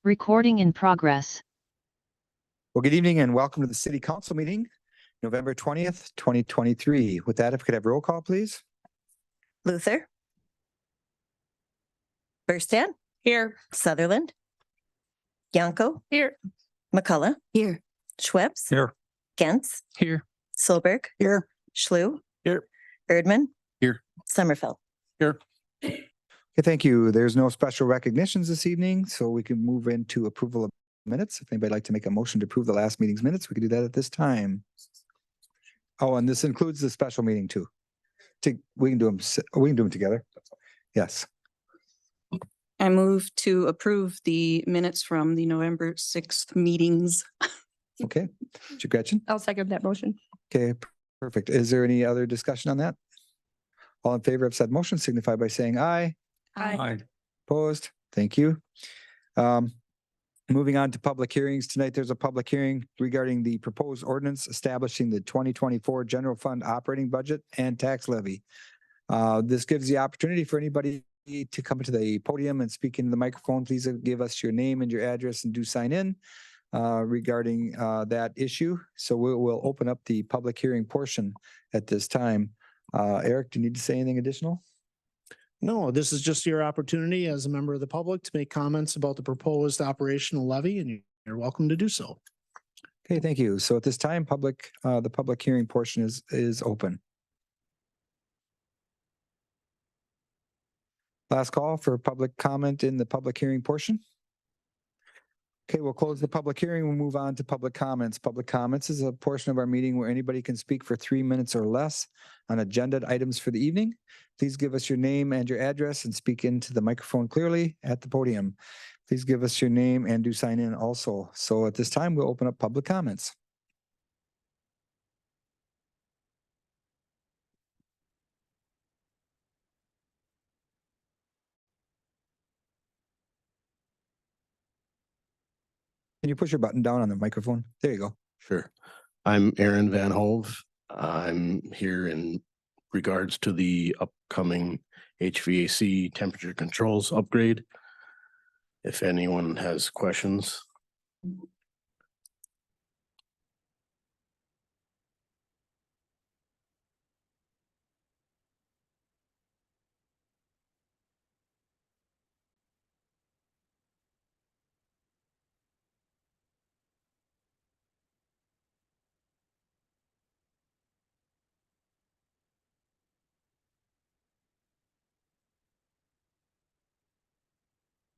Recording in progress. Well, good evening and welcome to the City Council meeting, November 20th, 2023. With that, if we could have roll call, please. Luther. Burstan. Here. Sutherland. Yanko. Here. McCullough. Here. Schweppes. Here. Gentz. Here. Solberg. Here. Schlew. Here. Erdman. Here. Sommerfeld. Here. Okay, thank you. There's no special recognitions this evening, so we can move into approval of minutes. If anybody would like to make a motion to approve the last meeting's minutes, we can do that at this time. Oh, and this includes the special meeting too. We can do them together. Yes. I move to approve the minutes from the November 6th meetings. Okay. Gretchen? I'll second that motion. Okay, perfect. Is there any other discussion on that? All in favor of said motion signify by saying aye. Aye. Opposed? Thank you. Moving on to public hearings. Tonight, there's a public hearing regarding the proposed ordinance establishing the 2024 general fund operating budget and tax levy. This gives the opportunity for anybody to come to the podium and speak into the microphone. Please give us your name and your address and do sign in regarding that issue. So we'll open up the public hearing portion at this time. Eric, do you need to say anything additional? No, this is just your opportunity as a member of the public to make comments about the proposed operational levy, and you're welcome to do so. Okay, thank you. So at this time, the public hearing portion is open. Last call for public comment in the public hearing portion. Okay, we'll close the public hearing. We'll move on to public comments. Public comments is a portion of our meeting where anybody can speak for 3 minutes or less on agenda items for the evening. Please give us your name and your address and speak into the microphone clearly at the podium. Please give us your name and do sign in also. So at this time, we'll open up public comments. Can you push your button down on the microphone? There you go. Sure. I'm Aaron Van Hove. I'm here in regards to the upcoming HVAC temperature controls upgrade. If anyone has questions.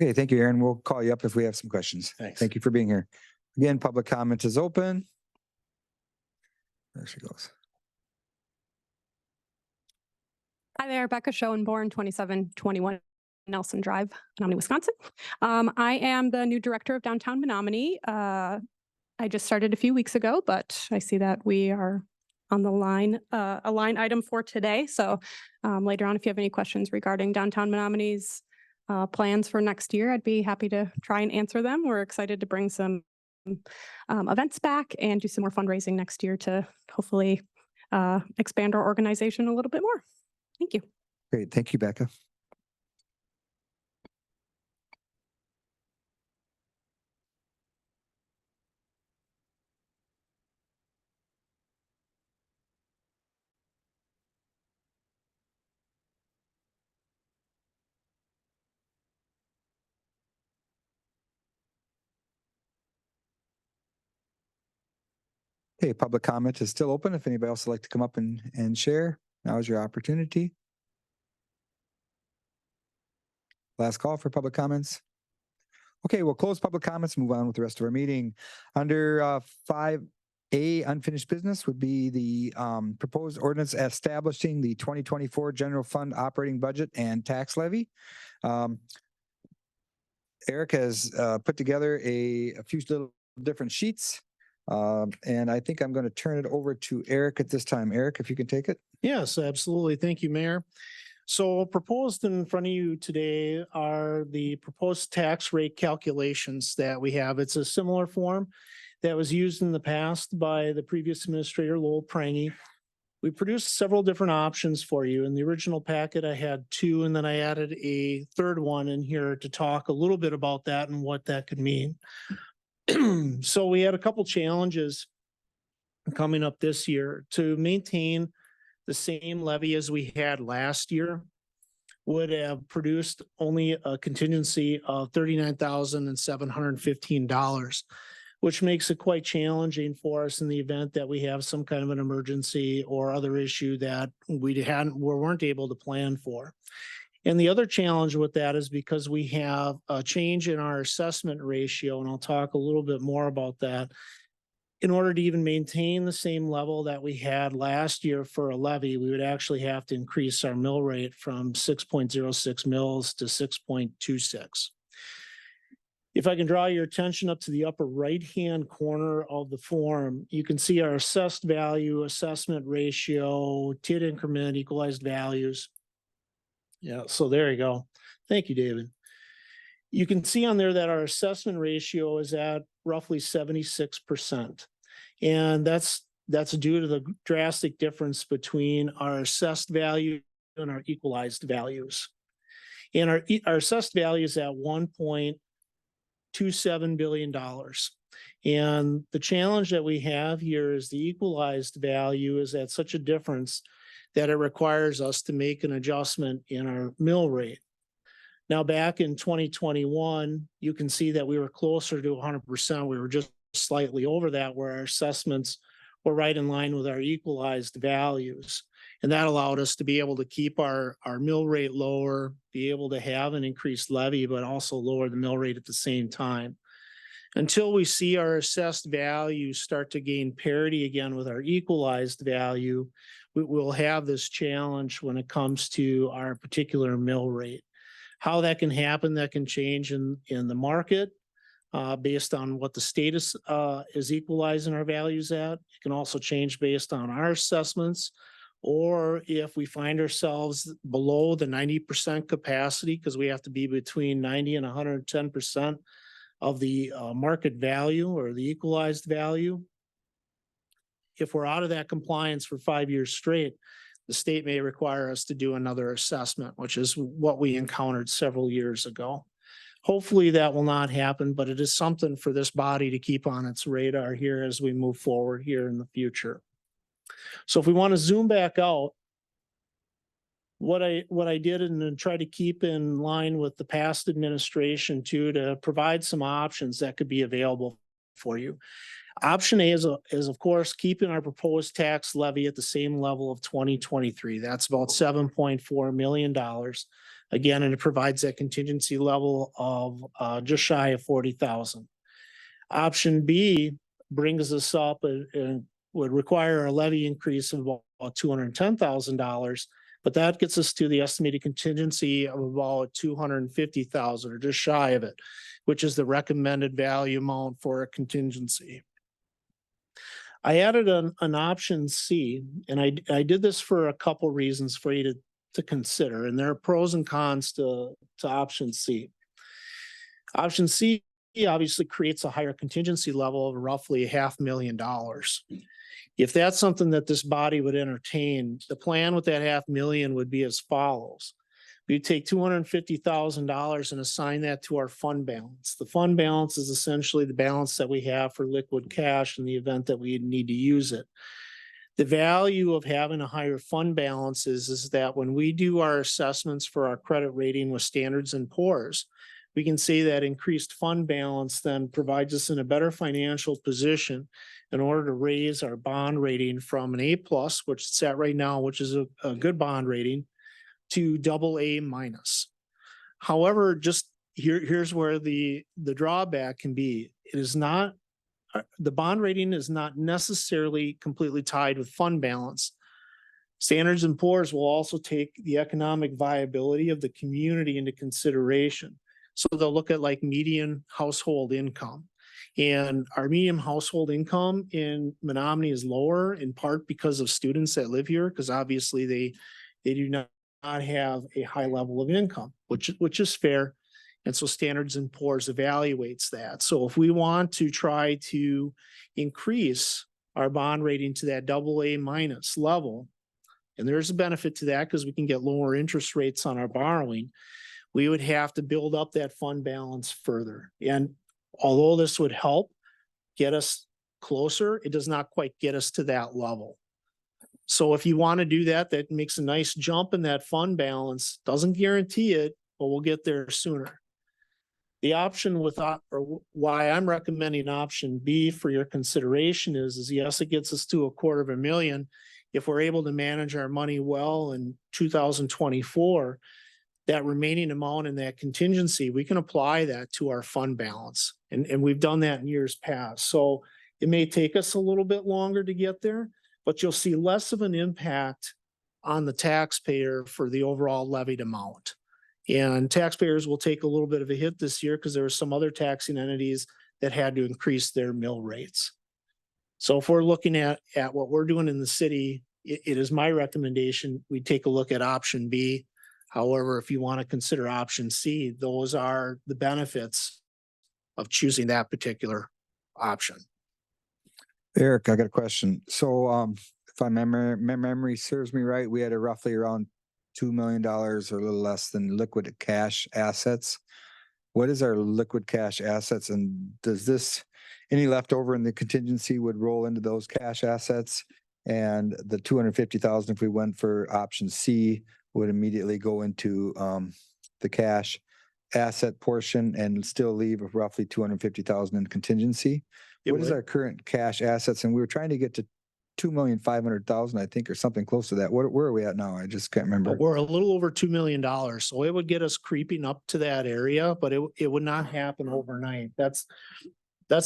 Okay, thank you, Aaron. We'll call you up if we have some questions. Thanks. Thank you for being here. Again, public comment is open. There she goes. Hi there, Becca Schoenborn, 2721 Nelson Drive, Menomonie, Wisconsin. I am the new director of downtown Menomonie. I just started a few weeks ago, but I see that we are on the line, a line item for today. So later on, if you have any questions regarding downtown Menomonie's plans for next year, I'd be happy to try and answer them. We're excited to bring some events back and do some more fundraising next year to hopefully expand our organization a little bit more. Thank you. Great. Thank you, Becca. Okay, public comment is still open. If anybody else would like to come up and share, now is your opportunity. Last call for public comments. Okay, we'll close public comments, move on with the rest of our meeting. Under 5A, unfinished business would be the proposed ordinance establishing the 2024 general fund operating budget and tax levy. Eric has put together a few little different sheets. And I think I'm going to turn it over to Eric at this time. Eric, if you can take it. Yes, absolutely. Thank you, Mayor. So proposed in front of you today are the proposed tax rate calculations that we have. It's a similar form that was used in the past by the previous administrator, Lowell Prangy. We produced several different options for you. In the original packet, I had two, and then I added a third one in here to talk a little bit about that and what that could mean. So we had a couple challenges coming up this year. To maintain the same levy as we had last year would have produced only a contingency of $39,715, which makes it quite challenging for us in the event that we have some kind of an emergency or other issue that we weren't able to plan for. And the other challenge with that is because we have a change in our assessment ratio, and I'll talk a little bit more about that. In order to even maintain the same level that we had last year for a levy, we would actually have to increase our mill rate from 6.06 mils to 6.26. If I can draw your attention up to the upper right-hand corner of the form, you can see our assessed value, assessment ratio, TID increment, equalized values. Yeah, so there you go. Thank you, David. You can see on there that our assessment ratio is at roughly 76%. And that's due to the drastic difference between our assessed value and our equalized values. And our assessed value is at $1.27 billion. And the challenge that we have here is the equalized value is at such a difference that it requires us to make an adjustment in our mill rate. Now, back in 2021, you can see that we were closer to 100%. We were just slightly over that, where our assessments were right in line with our equalized values. And that allowed us to be able to keep our mill rate lower, be able to have an increased levy, but also lower the mill rate at the same time. Until we see our assessed value start to gain parity again with our equalized value, we will have this challenge when it comes to our particular mill rate. How that can happen, that can change in the market based on what the status is equalizing our values at. It can also change based on our assessments, or if we find ourselves below the 90% capacity, because we have to be between 90 and 110% of the market value or the equalized value. If we're out of that compliance for 5 years straight, the state may require us to do another assessment, which is what we encountered several years ago. Hopefully that will not happen, but it is something for this body to keep on its radar here as we move forward here in the future. So if we want to zoom back out, what I did and try to keep in line with the past administration too, to provide some options that could be available for you. Option A is of course keeping our proposed tax levy at the same level of 2023. That's about $7.4 million. Again, and it provides that contingency level of just shy of 40,000. Option B brings us up and would require a levy increase of about $210,000, but that gets us to the estimated contingency of about 250,000 or just shy of it, which is the recommended value amount for a contingency. I added an option C, and I did this for a couple reasons for you to consider, and there are pros and cons to option C. Option C obviously creates a higher contingency level of roughly $500,000. If that's something that this body would entertain, the plan with that $500,000 would be as follows. We'd take $250,000 and assign that to our fund balance. The fund balance is essentially the balance that we have for liquid cash in the event that we need to use it. The value of having a higher fund balance is that when we do our assessments for our credit rating with Standards and Poor's, we can say that increased fund balance then provides us in a better financial position in order to raise our bond rating from an A+, which it's at right now, which is a good bond rating, to AA-. However, just here's where the drawback can be. It is not, the bond rating is not necessarily completely tied with fund balance. Standards and Poor's will also take the economic viability of the community into consideration. So they'll look at like median household income. And our median household income in Menomonie is lower in part because of students that live here, because obviously they do not have a high level of income, which is fair. And so Standards and Poor's evaluates that. So if we want to try to increase our bond rating to that AA- level, and there's a benefit to that because we can get lower interest rates on our borrowing, we would have to build up that fund balance further. And although this would help get us closer, it does not quite get us to that level. So if you want to do that, that makes a nice jump in that fund balance. Doesn't guarantee it, but we'll get there sooner. The option with, or why I'm recommending option B for your consideration is yes, it gets us to $250,000. If we're able to manage our money well in 2024, that remaining amount in that contingency, we can apply that to our fund balance. And we've done that in years past. So it may take us a little bit longer to get there, but you'll see less of an impact on the taxpayer for the overall levied amount. And taxpayers will take a little bit of a hit this year because there were some other taxing entities that had to increase their mill rates. So if we're looking at what we're doing in the city, it is my recommendation, we take a look at option B. However, if you want to consider option C, those are the benefits of choosing that particular option. Eric, I got a question. So if my memory serves me right, we had a roughly around $2 million or a little less than liquid cash assets. What is our liquid cash assets, and does this, any leftover in the contingency would roll into those cash assets? And the 250,000, if we went for option C, would immediately go into the cash asset portion and still leave roughly 250,000 in contingency. What is our current cash assets? And we were trying to get to 2,500,000, I think, or something close to that. Where are we at now? I just can't remember. We're a little over $2 million. So it would get us creeping up to that area, but it would not happen overnight. That's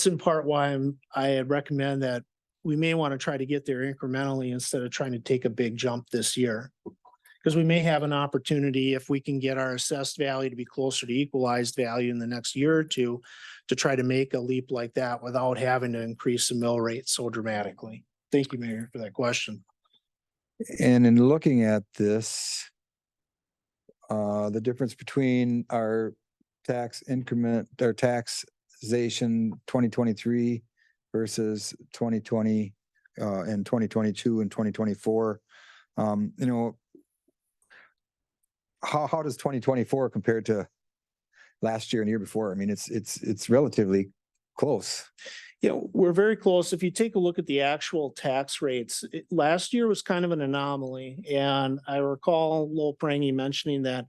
in part why I recommend that we may want to try to get there incrementally instead of trying to take a big jump this year. Because we may have an opportunity, if we can get our assessed value to be closer to equalized value in the next year or two, to try to make a leap like that without having to increase the mill rate so dramatically. Thank you, Mayor, for that question. And in looking at this, the difference between our tax increment, our taxation 2023 versus 2020 and 2022 and 2024, you know, how does 2024 compare to last year and the year before? I mean, it's relatively close. Yeah, we're very close. If you take a look at the actual tax rates, last year was kind of an anomaly. And I recall Lowell Prangy mentioning that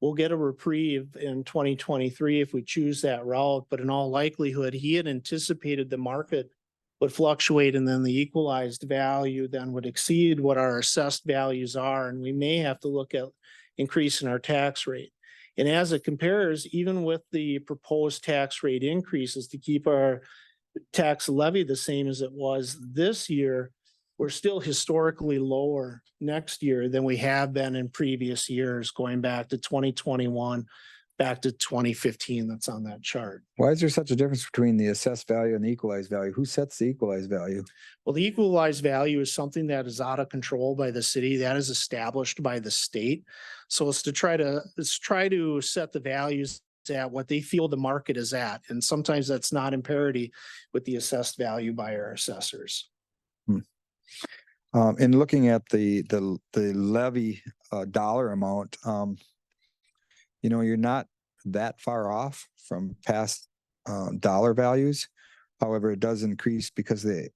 we'll get a reprieve in 2023 if we choose that route. But in all likelihood, he had anticipated the market would fluctuate and then the equalized value then would exceed what our assessed values are. And we may have to look at increasing our tax rate. And as it compares, even with the proposed tax rate increases to keep our tax levy the same as it was this year, we're still historically lower next year than we have been in previous years, going back to 2021, back to 2015. That's on that chart. Why is there such a difference between the assessed value and the equalized value? Who sets the equalized value? Well, the equalized value is something that is out of control by the city. That is established by the state. So it's to try to set the values at what they feel the market is at. And sometimes that's not in parity with the assessed value by our assessors. In looking at the levy dollar amount, you know, you're not that far off from past dollar values. However, it does increase because the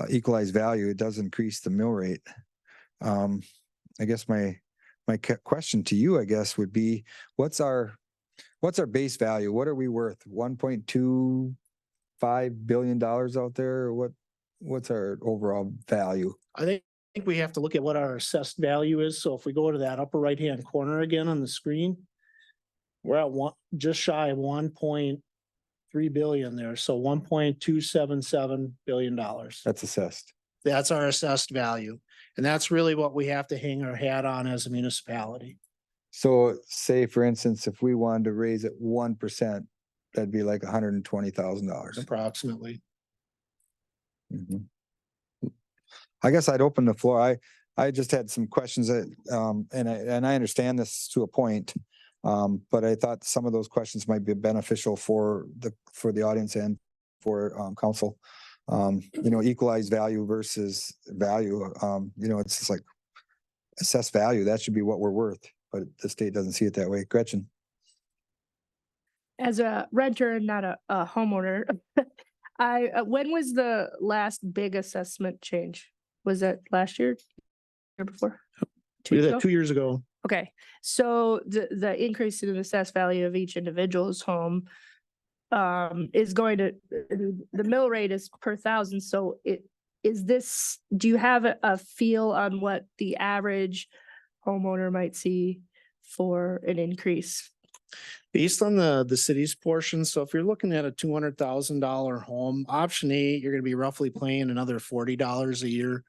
equalized value, it does increase the mill rate. I guess my question to you, I guess, would be, what's our base value? What are we worth? $1.25 billion out there? What's our overall value? I think we have to look at what our assessed value is. So if we go to that upper right-hand corner again on the screen, we're at just shy of 1.3 billion there. So $1.277 billion. That's assessed. That's our assessed value. And that's really what we have to hang our hat on as a municipality. So say, for instance, if we wanted to raise it 1%, that'd be like $120,000. Approximately. Mhm. I guess I'd open the floor. I just had some questions that, and I understand this to a point, but I thought some of those questions might be beneficial for the audience and for council. equalized value versus value. It's just like assessed value. That should be what we're worth, but the state doesn't see it that way. Gretchen. As a renter and not a homeowner, when was the last big assessment change? Was that last year? Year before? We did ago? that 2 years ago. Okay, so the increase in the assessed value of each individual's home is going to, the mill rate is per thousand, so do you have a feel on what the average homeowner might see for an increase? Based on the city's portion, so if you're looking at a $200,000 home, option 8, you're gonna be roughly paying another $40 a year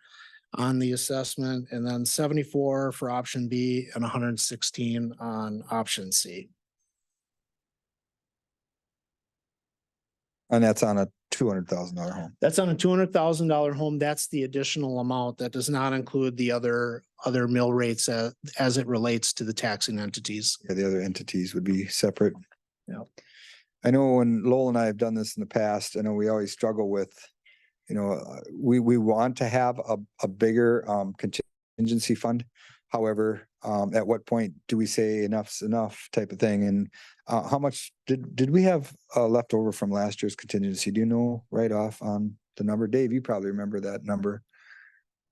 on the assessment, and then 74 for option B and 116 on option C. And that's on a $200,000 home. That's on a $200,000 home. That's the additional amount. That does not include the other mill rates as it relates to the taxing entities. Yeah, the other entities would be separate. Yeah. I know when Lowell and I have done this in the past, I know we always struggle with, we want to have a bigger contingency fund. However, at what point do we say enough's enough type of thing? And how much did we have left over from last year's contingency? Do you know right off on the number? Dave, you probably remember that number.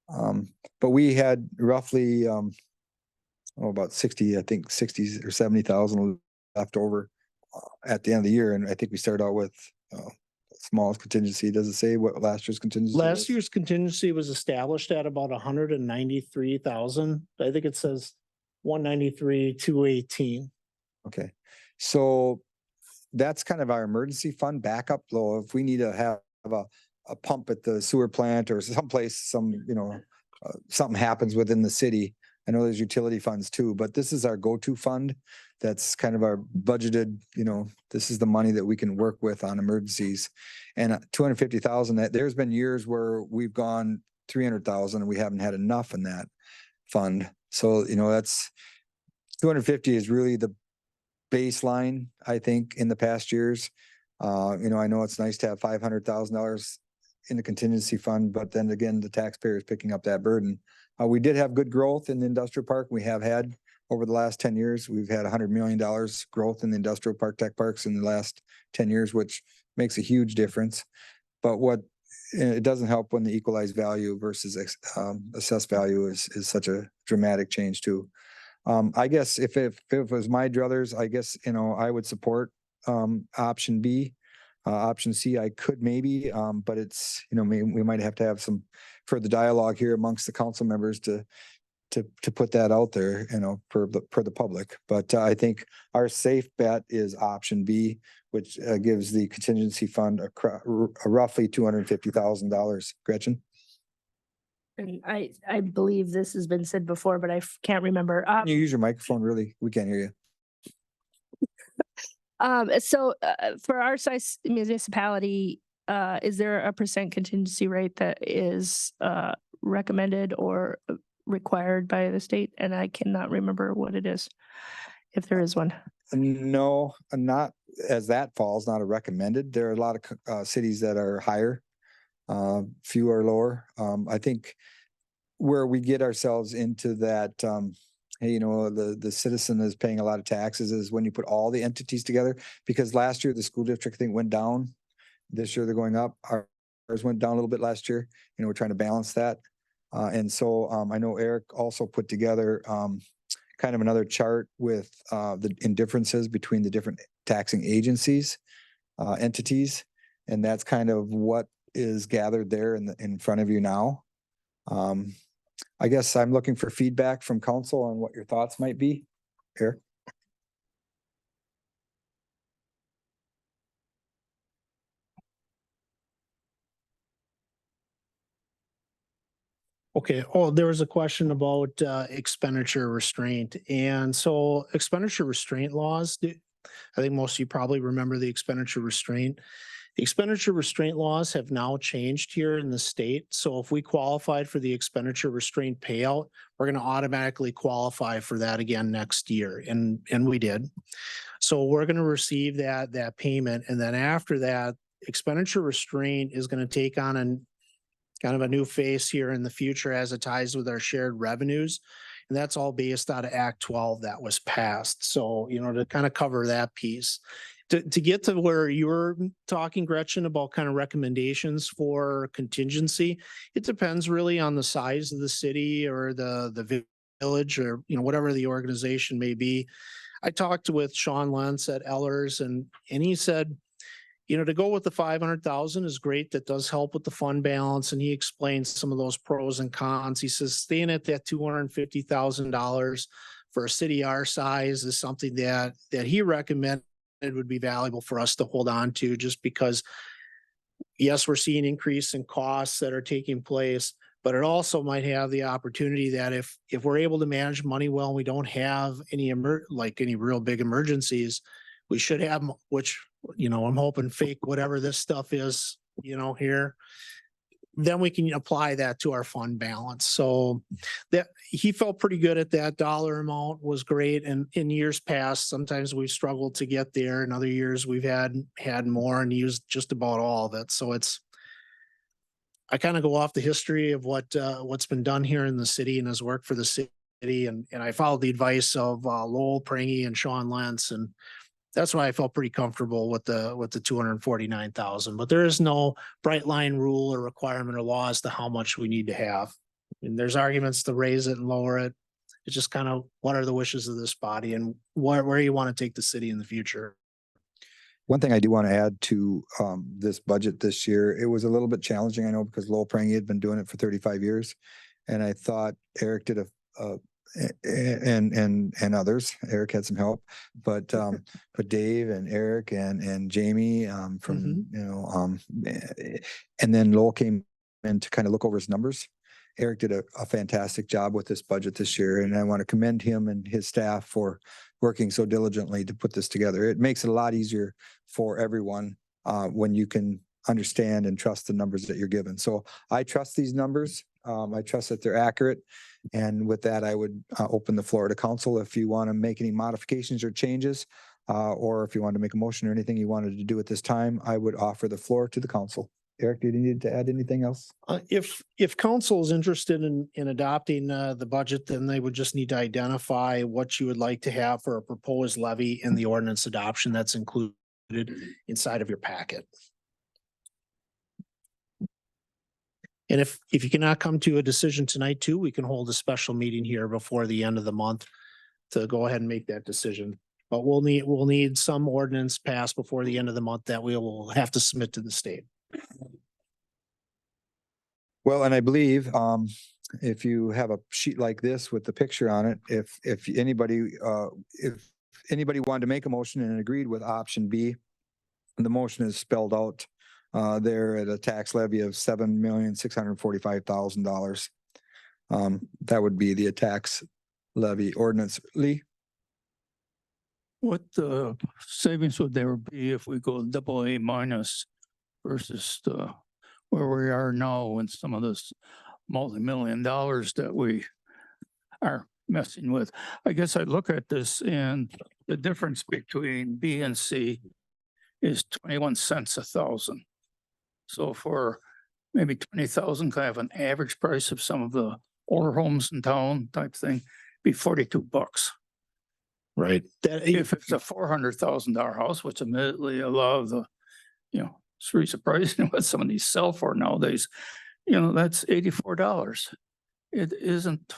But we had roughly about 60 or 70,000 left over at the end of the year. And I think we started out with smallest contingency. Does it say what last year's contingency was? Last year's contingency was established at about 193,000. I think it says 193,218. Okay, so that's kind of our emergency fund backup. Though, if we need to have a pump at the sewer plant or someplace, something happens within the city. I know there's utility funds too, but this is our go-to fund. That's kind of our budgeted, this is the money that we can work with on emergencies. And 250,000, there's been years where we've gone 300,000 and we haven't had enough in that fund. So, that's 250 is really the baseline, I think, in the past years. I know it's nice to have $500,000 in the contingency fund, but then again, the taxpayer is picking up that burden. We did have good growth in the industrial park. We have had over the last 10 years, we've had $100 million growth in the industrial park, tech parks in the last 10 years, which makes a huge difference. But it doesn't help when the equalized value versus assessed value is such a dramatic change too. I guess if it was my druthers, I guess, I would support option B. Option C, I could maybe, but it's, we might have to have some further dialogue here amongst the council members to put that out there, per the public. But I think our safe bet is option B, which gives the contingency fund a roughly $250,000. Gretchen? And I believe this has been said before, but I can't remember. Can you use your microphone? Really, we can't hear you. So for our size municipality, is there a percent contingency rate that is recommended or required by the state? And I cannot remember what it is, if there is one. No, not as that falls, not a recommended. There are a lot of cities that are higher, few are lower. I think where we get ourselves into that, hey, the citizen is paying a lot of taxes is when you put all the entities together, because last year the school district thing went down. This year they're going up. Ours went down a little bit last year. We're trying to balance that. And so I know Eric also put together kind of another chart with the indifferences between the different taxing agencies, entities. And that's kind of what is gathered there in front of you now. I guess I'm looking for feedback from council on what your thoughts might be. Eric? Okay. Oh, there was a question about expenditure restraint. And so expenditure restraint laws, I think most of you probably remember the expenditure restraint. The expenditure restraint laws have now changed here in the state. So if we qualified for the expenditure restraint payout, we're going to automatically qualify for that again next year. And we did. So we're going to receive that payment. And then after that, expenditure restraint is going to take on an kind of a new face here in the future as it ties with our shared revenues. And that's all based out of Act 12 that was passed. So, to kind of cover that piece. To get to where you were talking, Gretchen, about kind of recommendations for contingency, it depends really on the size of the city or the village or, whatever the organization may be. I talked with Sean Lentz at Ellers and he said, to go with the 500,000 is great. That does help with the fund balance. And he explains some of those pros and cons. He says staying at that $250,000 for a city our size is something that he recommended would be valuable for us to hold on to, just because, yes, we're seeing increase in costs that are taking place, but it also might have the opportunity that if we're able to manage money well, and we don't have any any real big emergencies, we should have, which, I'm hoping fake whatever this stuff is, here, then we can apply that to our fund balance. So that he felt pretty good at that dollar amount was great. And in years past, sometimes we've struggled to get there. In other years, we've had more and used just about all of it. So I kind of go off the history of what's been done here in the city and has worked for the city. And I followed the advice of Lowell Prangy and Sean Lentz, and that's why I felt pretty comfortable with the 249,000. But there is no bright line rule or requirement or law as to how much we need to have. And there's arguments to raise it and lower it. It's just kind of what are the wishes of this body and where you want to take the city in the future. One thing I do want to add to this budget this year, it was a little bit challenging, I know, because Lowell Prangy had been doing it for 35 years. And I thought Eric did and others. Eric had some help, but Dave and Eric and Jamie from and then Lowell came in to kind of look over his numbers. Eric did a fantastic job with this budget this year, and I want to commend him and his staff for working so diligently to put this together. It makes it a lot easier for everyone when you can understand and trust the numbers that you're given. So I trust these numbers. I trust that they're accurate. And with that, I would open the floor to council if you want to make any modifications or changes, or if you want to make a motion or anything you wanted to do at this time, I would offer the floor to the council. Eric, do you need to add anything else? If council is interested in adopting the budget, then they would just need to identify what you would like to have for a proposed levy in the ordinance adoption that's included inside of your packet. And if you cannot come to a decision tonight too, we can hold a special meeting here before the end of the month to go ahead and make that decision. But we'll need some ordinance passed before the end of the month that we will have to submit to the state. Well, and I believe if you have a sheet like this with the picture on it, if anybody wanted to make a motion and agreed with option B, the motion is spelled out there at a tax levy of $7,645,000. That would be the tax levy ordinance. Lee? What savings would there be if we go AA- versus where we are now and some of this multi-million dollars that we are messing with? I guess I look at this and the difference between B and C is 21 cents a thousand. So for maybe 20,000, kind of an average price of some of the older homes in town type thing, be $42. Right. If it's a $400,000 house, which admittedly a lot of the, it's pretty surprising what some of these sell for nowadays, that's $84. It isn't,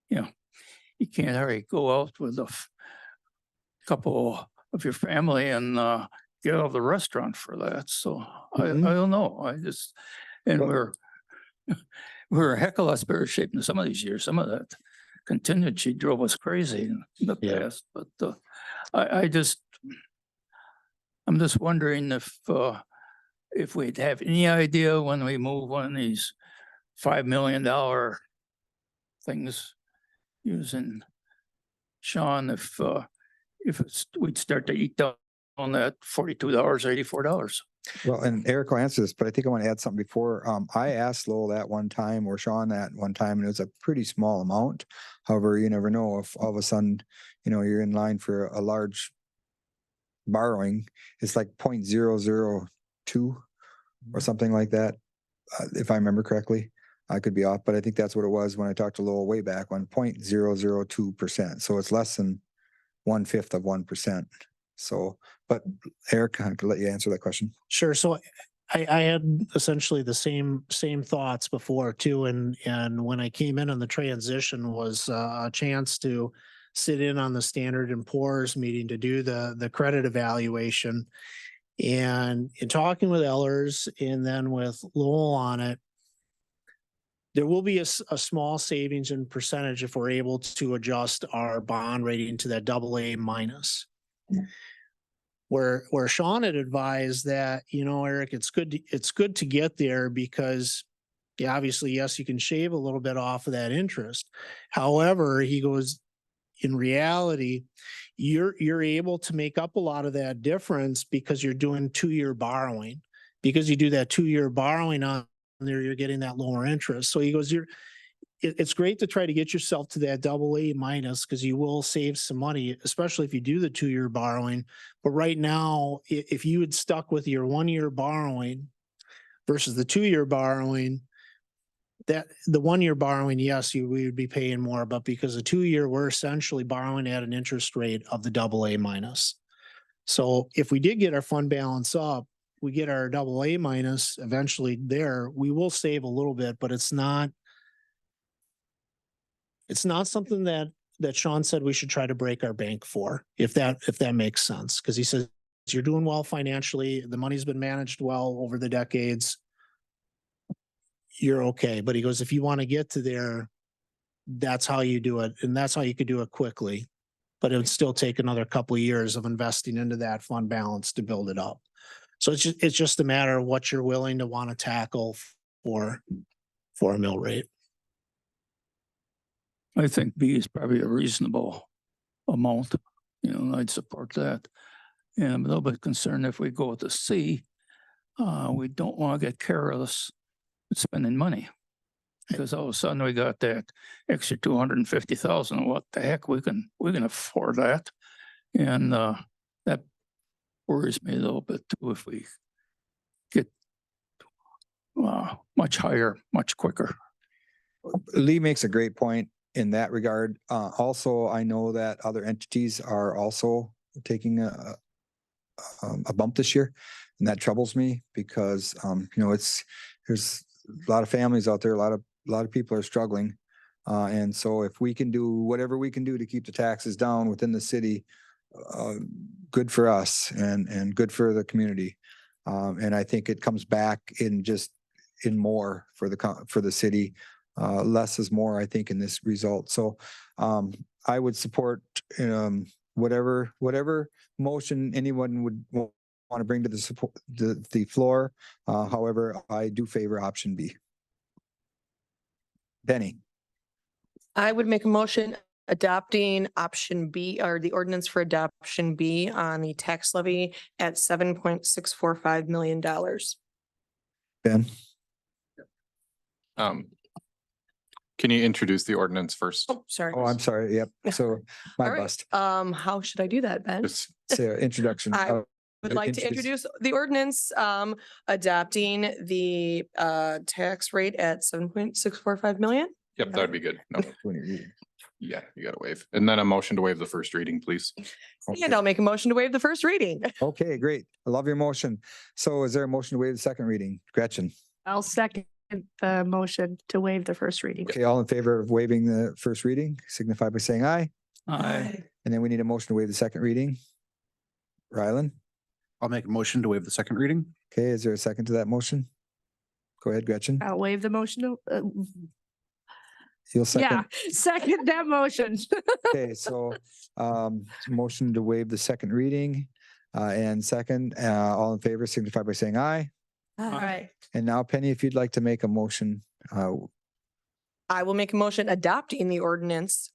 you can't already go out with a couple of your family and get out of the restaurant for that. So I don't know. We're a heck of a lot better shape in some of these years. Some of that contingency drove us crazy in the past, but I'm just wondering if we'd have any idea when we move one of these $5 million things using Sean, if we'd start to eat down on that $42, $84. Well, and Eric will answer this, but I think I want to add something before. I asked Lowell that one time or Sean that one time, and it was a pretty small amount. However, you never know if all of a sudden, you're in line for a large borrowing. It's like 0.002 or something like that. If I remember correctly, I could be off, but I think that's what it was when I talked to Lowell way back on 0.002%. So it's less than 1/5 of 1%. So, but Eric, I could let you answer that question. Sure. So I had essentially the same thoughts before too. And when I came in on the transition was a chance to sit in on the Standard and Poor's meeting to do the credit evaluation. And in talking with Ellers and then with Lowell on it, there will be a small savings in percentage if we're able to adjust our bond rating to that AA minus. Where Sean had advised that, Eric, it's good to get there because obviously, yes, you can shave a little bit off of that interest. However, he goes, in reality, you're able to make up a lot of that difference because you're doing 2-year borrowing. Because you do that 2-year borrowing on there, you're getting that lower interest. So he goes, it's great to try to get yourself to that AA minus because you will save some money, especially if you do the 2-year borrowing. But right now, if you had stuck with your 1-year borrowing versus the 2-year borrowing, that the 1-year borrowing, yes, we would be paying more, but because the 2-year, we're essentially borrowing at an interest rate of the AA minus. So if we did get our fund balance up, we get our AA minus eventually there, we will save a little bit, but it's not something that Sean said we should try to break our bank for, if that makes sense. Because he says you're doing well financially, the money's been managed well over the decades, you're okay. But he goes, if you want to get to there, that's how you do it, and that's how you could do it quickly. But it would still take another couple of years of investing into that fund balance to build it up. So it's just a matter of what you're willing to want to tackle for a mill rate. I think B is probably a reasonable amount, and I'd support that. And I'm a little bit concerned if we go with the C, we don't want to get careless with spending money. Because all of a sudden we got that extra 250,000. What the heck? We can afford that. And that worries me a little bit too if we get much higher, much quicker. Lee makes a great point in that regard. Also, I know that other entities are also taking a bump this year, and that troubles me because there's a lot of families out there, a lot of people are struggling, and so if we can do whatever we can do to keep the taxes down within the city, good for us and good for the community, and I think it comes back in more for the city. Less is more, I think, in this result. So I would support whatever motion anyone would want to bring to the floor. However, I do favor option B. Penny. I would make a motion adopting option B, or the ordinance for adoption B on the tax levy at $7.645 million. Ben. Can you introduce the ordinance first? Oh, sorry. Oh, I'm sorry. Yep. So my All right. bust. How should I do that, Ben? Just Say introduction. I would like to introduce the ordinance adopting the tax rate at $7.645 million. Yep, that would be good. No, When you're reading. yeah, you gotta waive. And then a motion to waive the first reading, please. And I'll make a motion to waive the first reading. Okay, great. I love your motion. So is there a motion to waive the second reading? Gretchen? I'll second the motion to waive the first reading. Okay, all in favor of waiving the first reading, signify by saying aye. Aye. And then we need a motion to waive the second reading. Rylan? I'll make a motion to waive the second reading. Okay, is there a second to that motion? Go ahead, Gretchen. I'll waive the motion. You'll Yeah, second. second that motion. Okay, so motion to waive the second reading and second, all in favor signify by saying aye. All right. And now Penny, if you'd like to make a motion, I will make a motion adopting the ordinance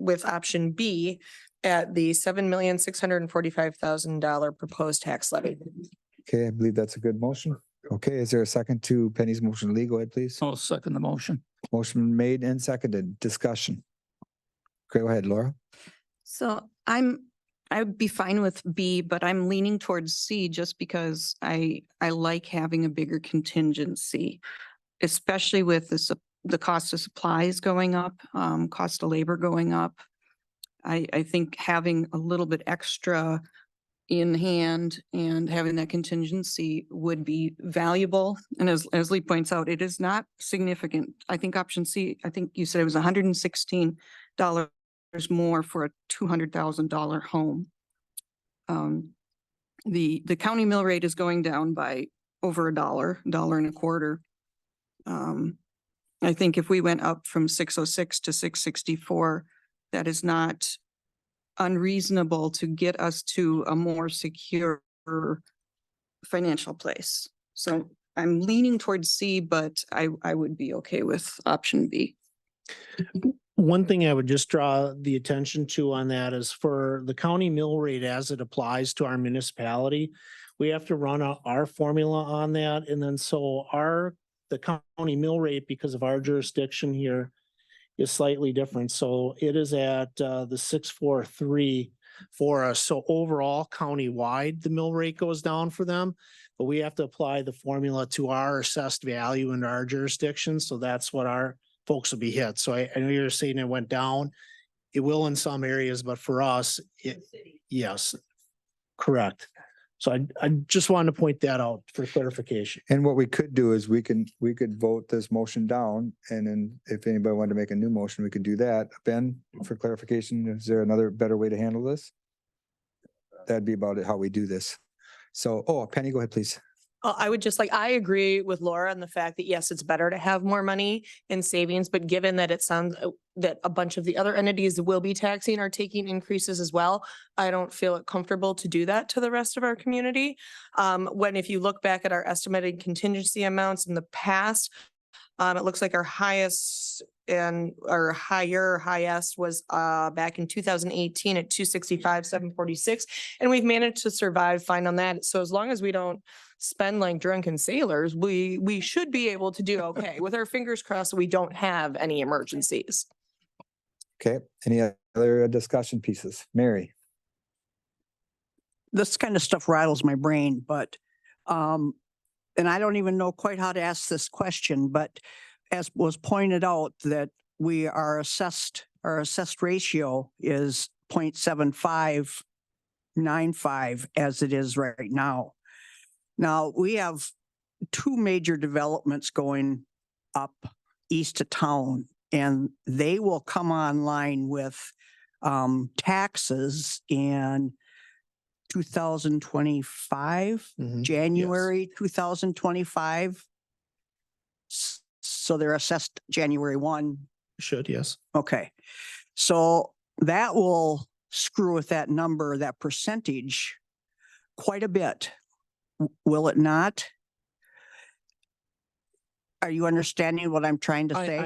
with option B at the $7,645,000 proposed tax levy. okay, I believe that's a good motion. Okay, is there a second to Penny's motion? Lee, go ahead, please. I'll second the motion. Motion made and seconded. Discussion. Okay, go ahead, Laura. So I'm I would be fine with B, but I'm leaning towards C just because I like having a bigger contingency, especially with the cost of supplies going up, cost of labor going up. I think having a little bit extra in hand and having that contingency would be valuable. And as Lee points out, it is not significant. I think option C, I think you said it was $116 more for a $200,000 home. The county mill rate is going down by over $1.25. I think if we went up from 606 to 664, that is not unreasonable to get us to a more secure financial place. So I'm leaning towards C, but I would be okay with option B. One thing I would just draw the attention to on that is for the county mill rate as it applies to our municipality, we have to run our formula on that. And then so the county mill rate, because of our jurisdiction here, is slightly different. So it is at the 643 for us. So overall countywide, the mill rate goes down for them, but we have to apply the formula to our assessed value in our jurisdiction. So that's what our folks will be hit. So I know you're saying it went down. It will in some areas, but for us, yes, correct. So I just wanted to point that out for clarification. And what we could do is we could vote this motion down, and then if anybody wanted to make a new motion, we could do that. Ben, for clarification, is there another better way to handle this? That'd be about it, how we do this. So, Penny, go ahead, please. I would just I agree with Laura on the fact that yes, it's better to have more money in savings, but given that it sounds that a bunch of the other entities will be taxing or taking increases as well, I don't feel it comfortable to do that to the rest of our community. If you look back at our estimated contingency amounts in the past, it looks like our highest and our highest was back in 2018 at 265,746. And we've managed to survive fine on that. So as long as we don't spend like drunken sailors, we should be able to do okay with our fingers crossed that we don't have any emergencies. Okay, any other discussion pieces? Mary? This kind of stuff rattles my brain, but and I don't even know quite how to ask this question, but as was pointed out that our assessed ratio is 0.7595 as it is right now. Now we have two major developments going up east of town, and they will come online with taxes in 2025, January 2025. So they're assessed January 1. Should, yes. Okay. So that will screw with that number, that percentage quite a bit. Will it not? Are you understanding what I'm trying to say?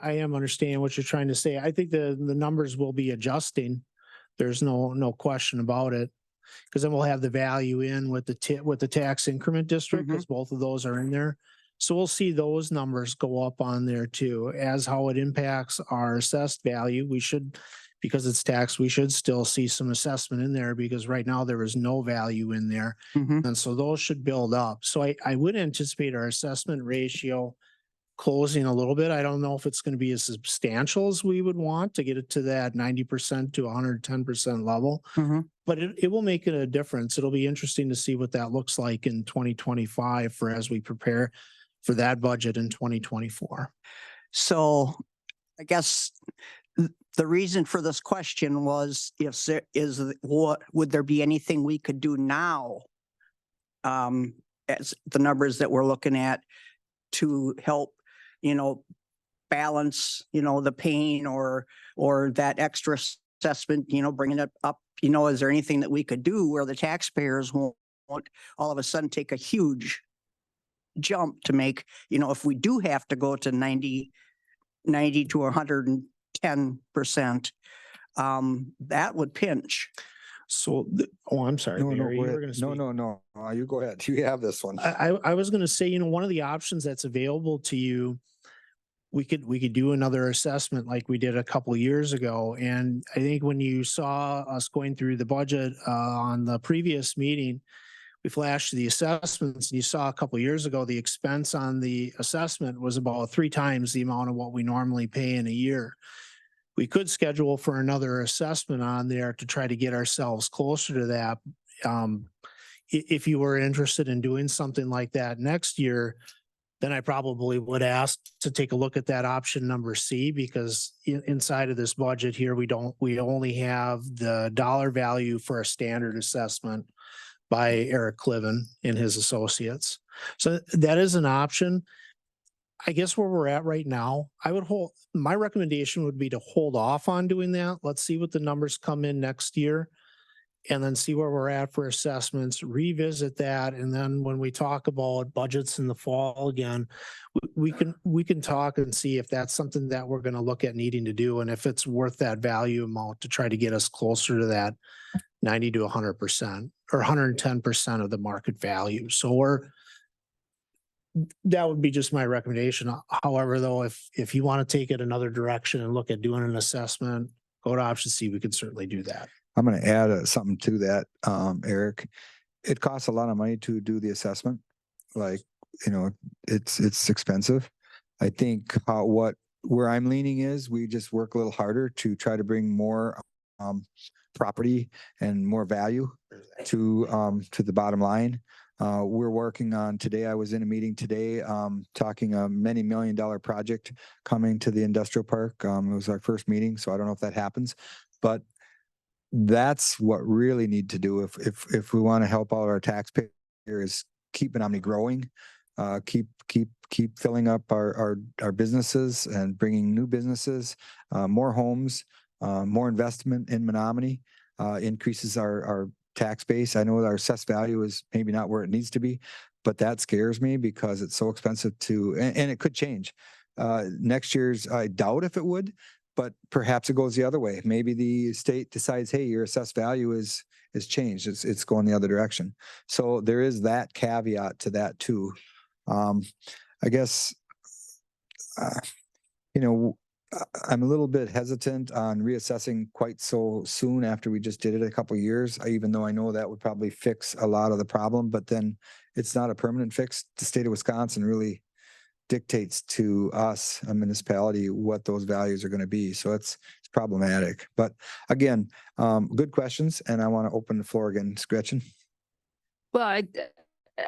I am understanding what you're trying to say. I think the numbers will be adjusting. There's no question about it. Because then we'll have the value in with the tax increment district, because both of those are in there. So we'll see those numbers go up on there too. As how it impacts our assessed value, we should, because it's taxed, we should still see some assessment in there, because right now there is no value in there. And so those should build up. So I would anticipate our assessment ratio closing a little bit. I don't know if it's going to be as substantial as we would want to get it to that 90% to 110% level, but it will make it a difference. It'll be interesting to see what that looks like in 2025 as we prepare for that budget in 2024. So I guess the reason for this question was would there be anything we could do now as the numbers that we're looking at to help balance, the pain or that extra assessment, bringing it up, is there anything that we could do where the taxpayers won't all of a sudden take a huge jump to make, if we do have to go to 90 to 110%, that would pinch. So, I'm sorry. No, Barry, go you were ahead. gonna speak. No. You go ahead. You have this one. I was going to say, one of the options that's available to you we could do another assessment like we did a couple years ago. And I think when you saw us going through the budget on the previous meeting, we flashed the assessments and you saw a couple years ago, the expense on the assessment was about 3 times the amount of what we normally pay in a year. We could schedule for another assessment on there to try to get ourselves closer to that. If you were interested in doing something like that next year, then I probably would ask to take a look at that option number C, because inside of this budget here, we only have the dollar value for a standard assessment by Eric Cliven and his associates. So that is an option. I guess where we're at right now, my recommendation would be to hold off on doing that. Let's see what the numbers come in next year. And then see where we're at for assessments, revisit that. And then when we talk about budgets in the fall again, we can talk and see if that's something that we're going to look at needing to do. And if it's worth that value amount to try to get us closer to that 90 to 100% or 110% of the market value. So that would be just my recommendation. However, though, if you want to take it another direction and look at doing an assessment, go to option C, we can certainly do that. I'm going to add something to that, Eric. It costs a lot of money to do the assessment. Like, it's expensive. I think where I'm leaning is we just work a little harder to try to bring more property and more value to the bottom line. We're working on today. I was in a meeting today talking a many $1 million project coming to the industrial park. It was our first meeting, so I don't know if that happens, but that's what really need to do if we want to help out our taxpayers, keep Menomonie growing, keep filling up our businesses and bringing new businesses, more homes, more investment in Menomonie, increases our tax base. I know our assessed value is maybe not where it needs to be, but that scares me because it's so expensive and it could change. Next year's, I doubt if it would, but perhaps it goes the other way. Maybe the state decides, hey, your assessed value is changed. It's going the other direction. So there is that caveat to that too. I guess, I'm a little bit hesitant on reassessing quite so soon after we just did it a couple of years, even though I know that would probably fix a lot of the problem, but then it's not a permanent fix. The state of Wisconsin really dictates to us, a municipality, what those values are going to be. So it's problematic. But again, good questions. And I want to open the floor again. Gretchen. Well,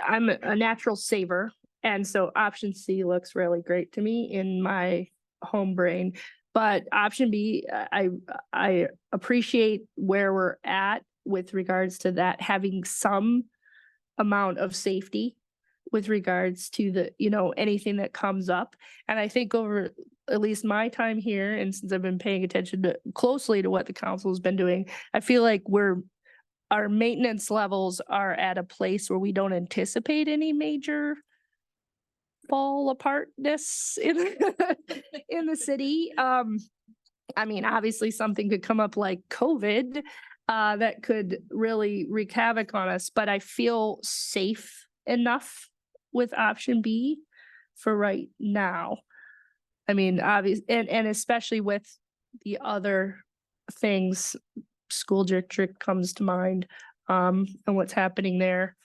I'm a natural saver. And so option C looks really great to me in my home brain. But option B, I appreciate where we're at with regards to that, having some amount of safety with regards to the, anything that comes up. And I think over at least my time here, and since I've been paying attention closely to what the council has been doing, I feel like our maintenance levels are at a place where we don't anticipate any major fall apartness in the city. I mean, obviously something could come up like COVID that could really wreak havoc on us, but I feel safe enough with option B for right now. I mean, obviously, and especially with the other things, school district comes to mind, and what's happening there,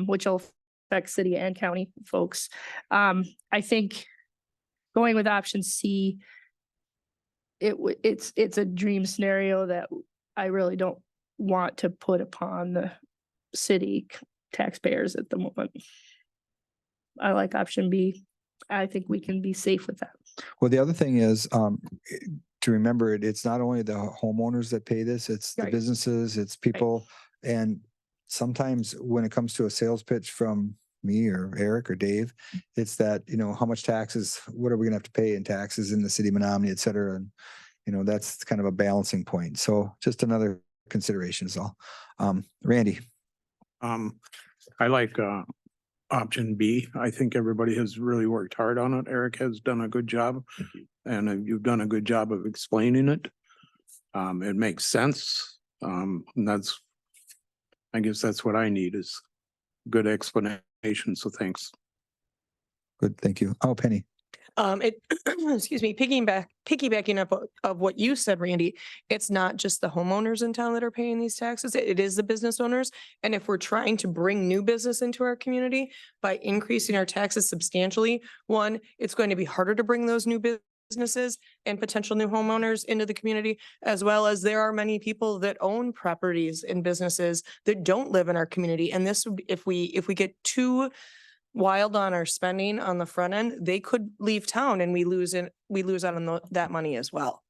which will affect city and county folks. I think going with option C, it's a dream scenario that I really don't want to put upon the city taxpayers at the moment. I like option B. I think we can be safe with that. Well, the other thing is to remember it's not only the homeowners that pay this, it's the businesses, it's people. And sometimes when it comes to a sales pitch from me or Eric or Dave, it's that, how much taxes, what are we gonna have to pay in taxes in the city of Menomonie, et cetera. And, that's kind of a balancing point. So just another consideration is all. Randy. I like option B. I think everybody has really worked hard on it. Eric has done a good job and you've done a good job of explaining it. It makes sense. And I guess that's what I need is good explanation. So thanks. Good. Thank you. Oh, Penny. It, excuse me, piggybacking up of what you said, Randy, it's not just the homeowners in town that are paying these taxes. It is the business owners. And if we're trying to bring new business into our community by increasing our taxes substantially, one, it's going to be harder to bring those new businesses and potential new homeowners into the community, as well as there are many people that own properties and businesses that don't live in our community. And this would, if we get too wild on our spending on the front end, they could leave town and we lose out on that money as well.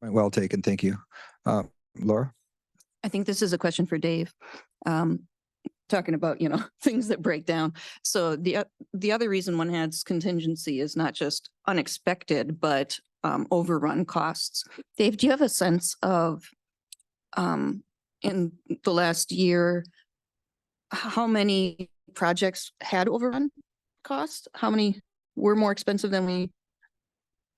Well taken. Thank you. Laura? I think this is a question for Dave. Talking about, things that break down. So the other reason one has contingency is not just unexpected, but overrun costs. Dave, do you have a sense of in the last year, how many projects had overrun costs? How many were more expensive than we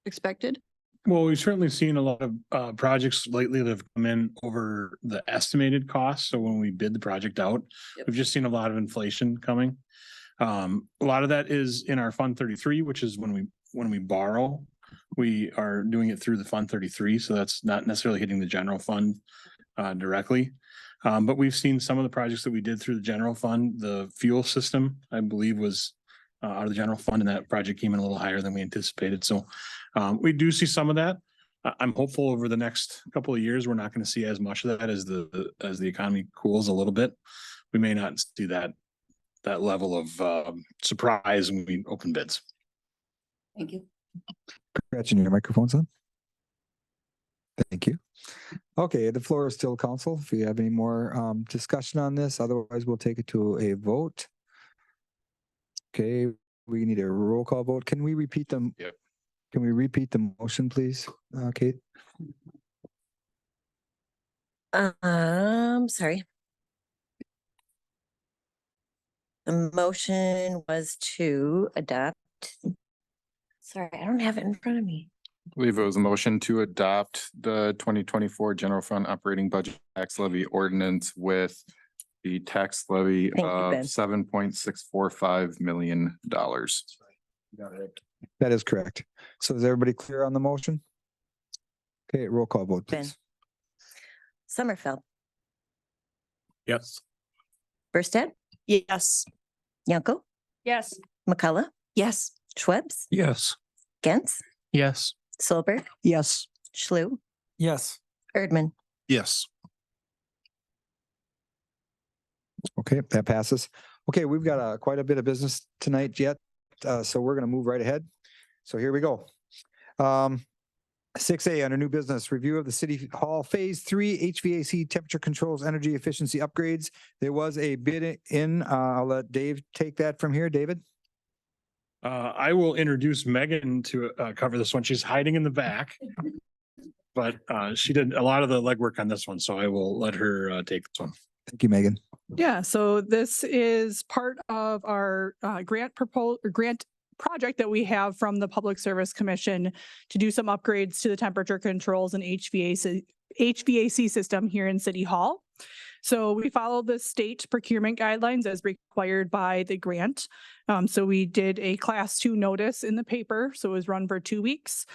expected? Well, we've certainly seen a lot of projects lately that have come in over the estimated cost. So when we bid the project out, we've just seen a lot of inflation coming. A lot of that is in our Fund 33, which is when we borrow, we are doing it through the Fund 33. So that's not necessarily hitting the general fund directly. But we've seen some of the projects that we did through the general fund. The fuel system, I believe, was out of the general fund, and that project came in a little higher than we anticipated. So we do see some of that. I'm hopeful over the next couple of years, we're not going to see as much of that as the economy cools a little bit. We may not see that level of surprise when we open bids. Thank you. Gretchen, your microphone's on. Thank you. Okay, the floor is still council. If you have any more discussion on this, otherwise we'll take it to a vote. Okay, we need a roll call vote. Can we repeat them? Yep. Can we repeat the motion, please, Kate? Sorry. The motion was to adopt. Sorry, I don't have it in front of me. I believe it was a motion to adopt the 2024 general fund operating budget tax levy ordinance with the tax levy Thank you, Ben. of $7.645 million. That is correct. So is everybody clear on the motion? Okay, roll call vote, Ben. please. Sommerfeld, Yes. Burstad, Yes. Yanko, Yes. McCullough, Yes. Schwebbs, Yes. Gentz, Yes. Solberg, Yes. Schlü, Yes. Erdmann. Yes. Okay, that passes. Okay, we've got quite a bit of business tonight yet, so we're going to move right ahead. So here we go. 6A under new business, review of the City Hall Phase 3 HVAC temperature controls energy efficiency upgrades. There was a bid in. I'll let Dave take that from here. David? I will introduce Megan to cover this one. She's hiding in the back. But she did a lot of the legwork on this one, so I will let her take this one. Thank you, Megan. Yeah, so this is part of our grant project that we have from the Public Service Commission to do some upgrades to the temperature controls and HVAC system here in City Hall. So we follow the state procurement guidelines as required by the grant. So we did a class 2 notice in the paper. So it was run for 2 weeks.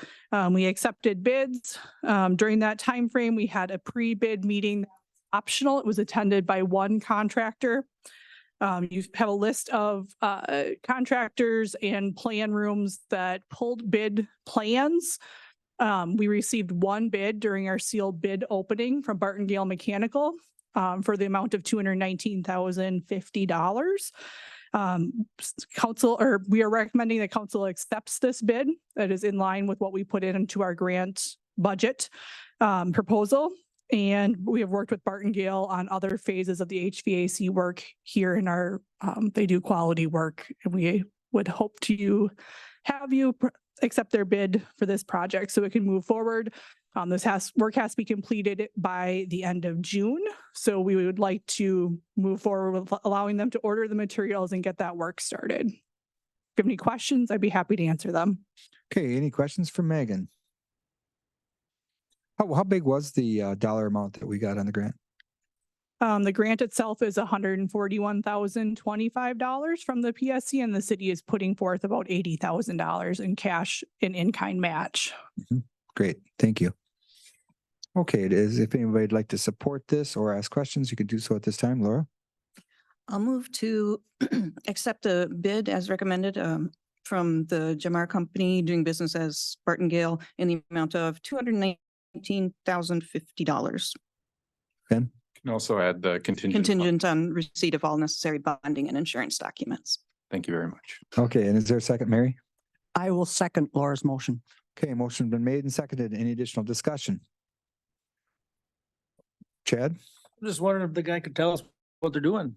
We accepted bids. During that time frame, we had a pre-bid meeting optional. It was attended by one contractor. You have a list of contractors and plan rooms that pulled bid plans. We received one bid during our sealed bid opening from Barton-Gale Mechanical for the amount of $219,050. We are recommending that council accepts this bid. That is in line with what we put into our grant budget proposal. And we have worked with Barton-Gale on other phases of the HVAC work here in our, they do quality work. And we would hope to have you accept their bid for this project so it can move forward. Work has to be completed by the end of June. So we would like to move forward with allowing them to order the materials and get that work started. If you have any questions, I'd be happy to answer them. Okay, any questions for Megan? How big was the dollar amount that we got on the grant? The grant itself is $141,025 from the PSC, and the city is putting forth about $80,000 in cash and in-kind match. Great, thank you. Okay, it is. If anybody'd like to support this or ask questions, you can do so at this time. Laura? I'll move to accept a bid as recommended from the Jamar Company doing business as Spartangale in the amount of $219,050. Ben? Can also add the contingent. Contingent on receipt of all necessary bonding and insurance documents. Thank you very much. Okay, and is there a second, Mary? I will second Laura's motion. Okay, motion been made and seconded. Any additional discussion? Chad? I'm just wondering if the guy could tell us what they're doing.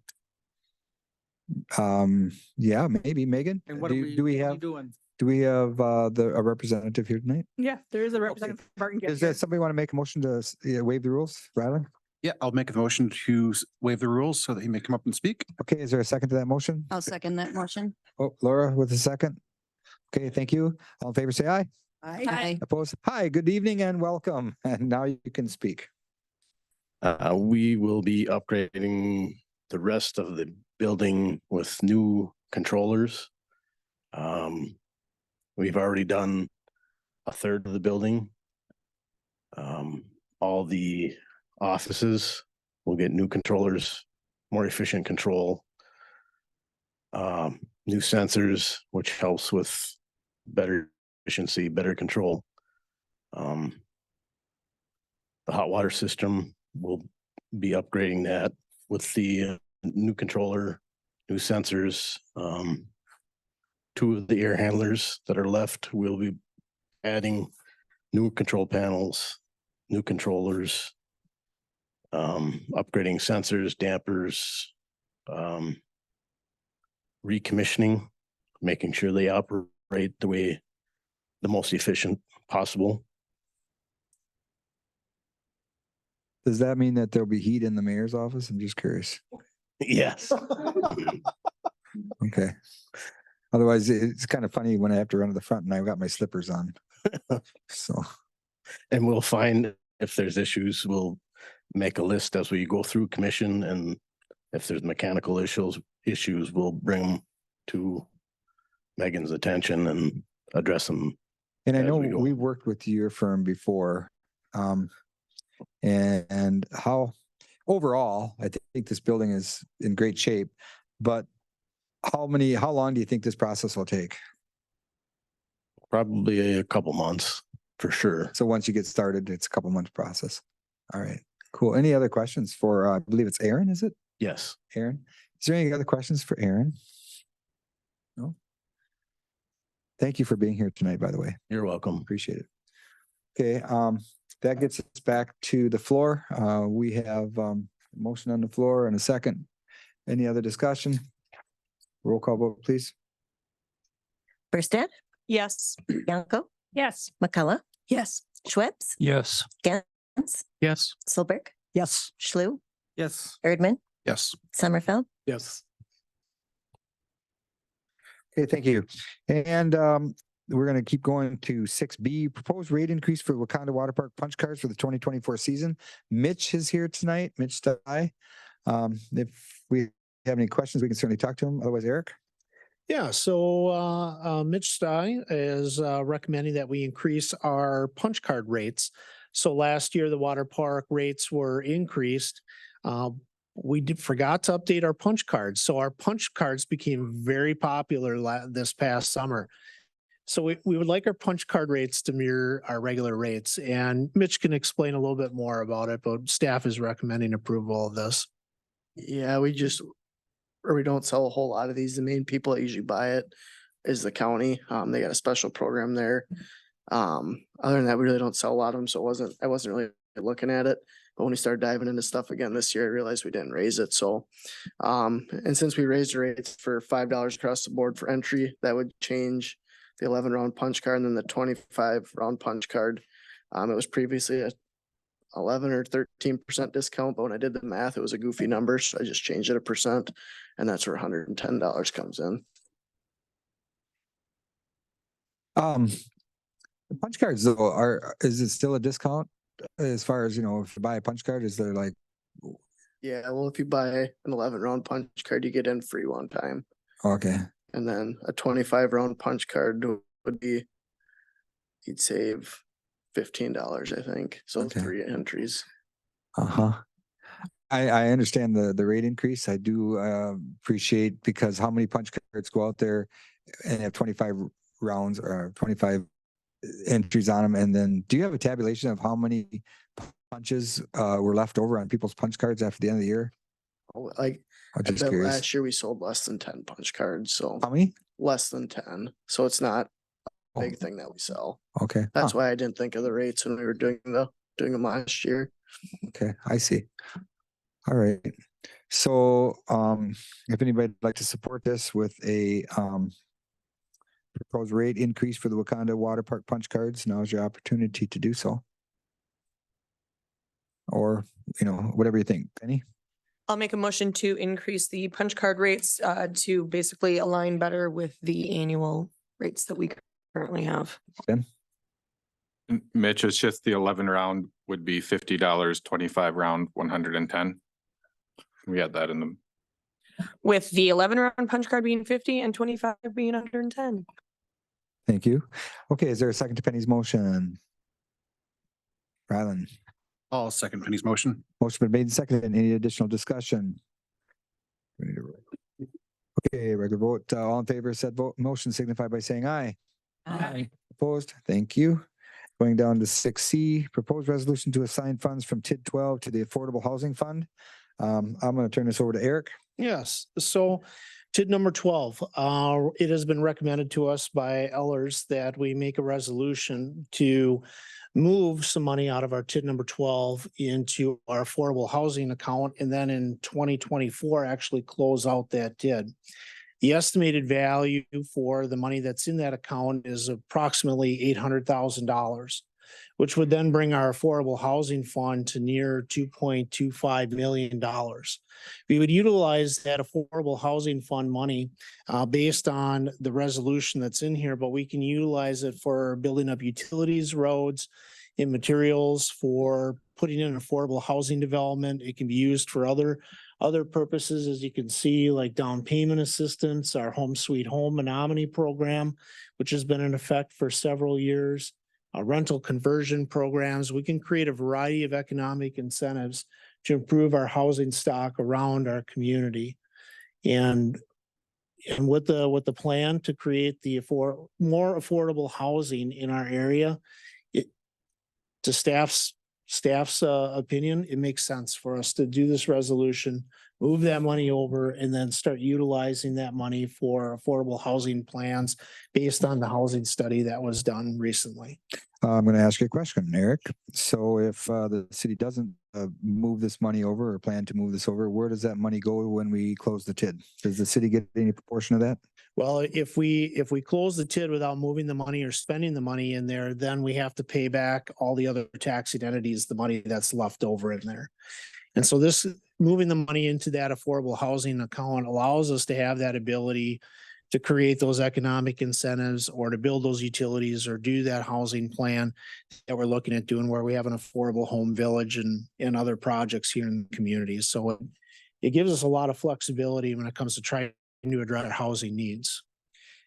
Yeah, maybe. Megan? And what Do are you- we, do we what are have, we doing? do we have a representative here tonight? Yeah, there is a representative. from Barton Is here. there somebody want to make a motion to waive the rules? Rylan? Yeah, I'll make a motion to waive the rules so that he may come up and speak. Okay, is there a second to that motion? I'll second that motion. Oh, Laura with a second. Okay, thank you. All in favor, say aye. Aye. Opposed? Hi, good evening and welcome. And now you can speak. We will be upgrading the rest of the building with new controllers. We've already done a third of the building. All the offices will get new controllers, more efficient control. New sensors, which helps with better efficiency, better control. The hot water system, will be upgrading that with the new controller, new sensors. Two of the air handlers that are left, we'll be adding new control panels, new controllers, upgrading sensors, dampers, recommissioning, making sure they operate the most efficient possible. Does that mean that there'll be heat in the mayor's office? I'm just curious. Yes. Okay. Otherwise, it's kind of funny when I have to run to the front and I've got my slippers on. So, And we'll find if there's issues, we'll make a list as we go through commission, and if there's mechanical issues, we'll bring them to Megan's attention and address them. and I as know we go. we've worked with your firm before. And how overall, I think this building is in great shape, but how long do you think this process will take? Probably a couple months for sure. So once you get started, it's a couple months process. All right, cool. Any other questions for, I believe it's Aaron, is it? Yes. Aaron? Is there any other questions for Aaron? No? Thank you for being here tonight, by the way. You're welcome. Appreciate it. Okay, that gets us back to the floor. We have a motion on the floor and a second. Any other discussion? Roll call vote, please. Berstad, Yes. Yanko, Yes. McCullough, Yes. Schweppes, Yes. Gantz, Yes. Silberg, Yes. Schlü, Yes. Erdmann, Yes. Sommerfeld. Yes. Okay, thank you. And we're going to keep going to 6B, proposed rate increase for Wakanda Water Park punch cards for the 2024 season. Mitch is here tonight, Mitch Sty. If we have any questions, we can certainly talk to him. Otherwise, Eric? Yeah, so Mitch Sty is recommending that we increase our punch card rates. So last year, the water park rates were increased. We forgot to update our punch cards. So our punch cards became very popular this past summer. So we would like our punch card rates to mirror our regular rates. And Mitch can explain a little bit more about it, but staff is recommending approval of this. Yeah, we don't sell a whole lot of these. The main people that usually buy it is the county. They got a special program there. Other than that, we really don't sell a lot of them, so I wasn't really looking at it. But when we started diving into stuff again this year, I realized we didn't raise it. So, and since we raised the rates for $5 across the board for entry, that would change the 11-round punch card and then the 25-round punch card. It was previously a 11 or 13% discount, but when I did the math, it was a goofy number. So I just changed it 1%, and that's where $110 comes in. The punch cards though, is it still a discount as far as, if you buy a punch card, is there like, Yeah, well, if you buy an 11-round punch card, you get in free one time. Okay, And then a 25-round punch card would be, you'd save $15, I think. So Okay. 3 entries. uh-huh. I understand the rate increase. I do appreciate, because how many punch cards go out there and have 25 rounds or 25 entries on them? And then do you have a tabulation of how many punches were left over on people's punch cards after the end of the year? Like, I'm I just bet curious. last year we sold less than 10 punch cards, so How many? less than 10. So it's not a Oh, big thing that we sell. okay. That's Huh. why I didn't think of the rates when we were doing them last year. Okay, I see. All right. So if anybody'd like to support this with a proposed rate increase for the Wakanda Water Park punch cards, now's your opportunity to do so. Or, whatever you think. Penny? I'll make a motion to increase the punch card rates to basically align better with the annual rates that we currently have. Ben? Mitch, it's just the 11 round would be $50, 25 round, 110. We had that in the, With the 11-round punch card being 50 and 25 being 110. Thank you. Okay, is there a second to Penny's motion? Rylan? I'll second Penny's motion. Motion been made and seconded. Any additional discussion? Okay, regular vote. All in favor, said vote motion signify by saying aye. Aye. Opposed? Thank you. Going down to 6C, proposed resolution to assign funds from TID 12 to the Affordable Housing Fund. I'm going to turn this over to Eric. Yes, so TID number 12, it has been recommended to us by Ellers that we make a resolution to move some money out of our TID number 12 into our affordable housing account, and then in 2024, actually close out that TID. The estimated value for the money that's in that account is approximately $800,000, which would then bring our affordable housing fund to near $2.25 million. We would utilize that affordable housing fund money based on the resolution that's in here, but we can utilize it for building up utilities, roads, and materials, for putting in affordable housing development. It can be used for other purposes, as you can see, like down payment assistance, our Home Sweet Home Menomonie program, which has been in effect for several years, rental conversion programs. We can create a variety of economic incentives to improve our housing stock around our community. And with the plan to create the more affordable housing in our area, to staff's opinion, it makes sense for us to do this resolution, move that money over, and then start utilizing that money for affordable housing plans based on the housing study that was done recently. I'm going to ask you a question, Eric. So if the city doesn't move this money over or plan to move this over, where does that money go when we close the TID? Does the city get any proportion of that? Well, if we close the TID without moving the money or spending the money in there, then we have to pay back all the other taxing entities the money that's left over in there. And so this, moving the money into that affordable housing account, allows us to have that ability to create those economic incentives, or to build those utilities, or do that housing plan that we're looking at doing, where we have an affordable home village and other projects here in the community. So it gives us a lot of flexibility when it comes to trying to address our housing needs.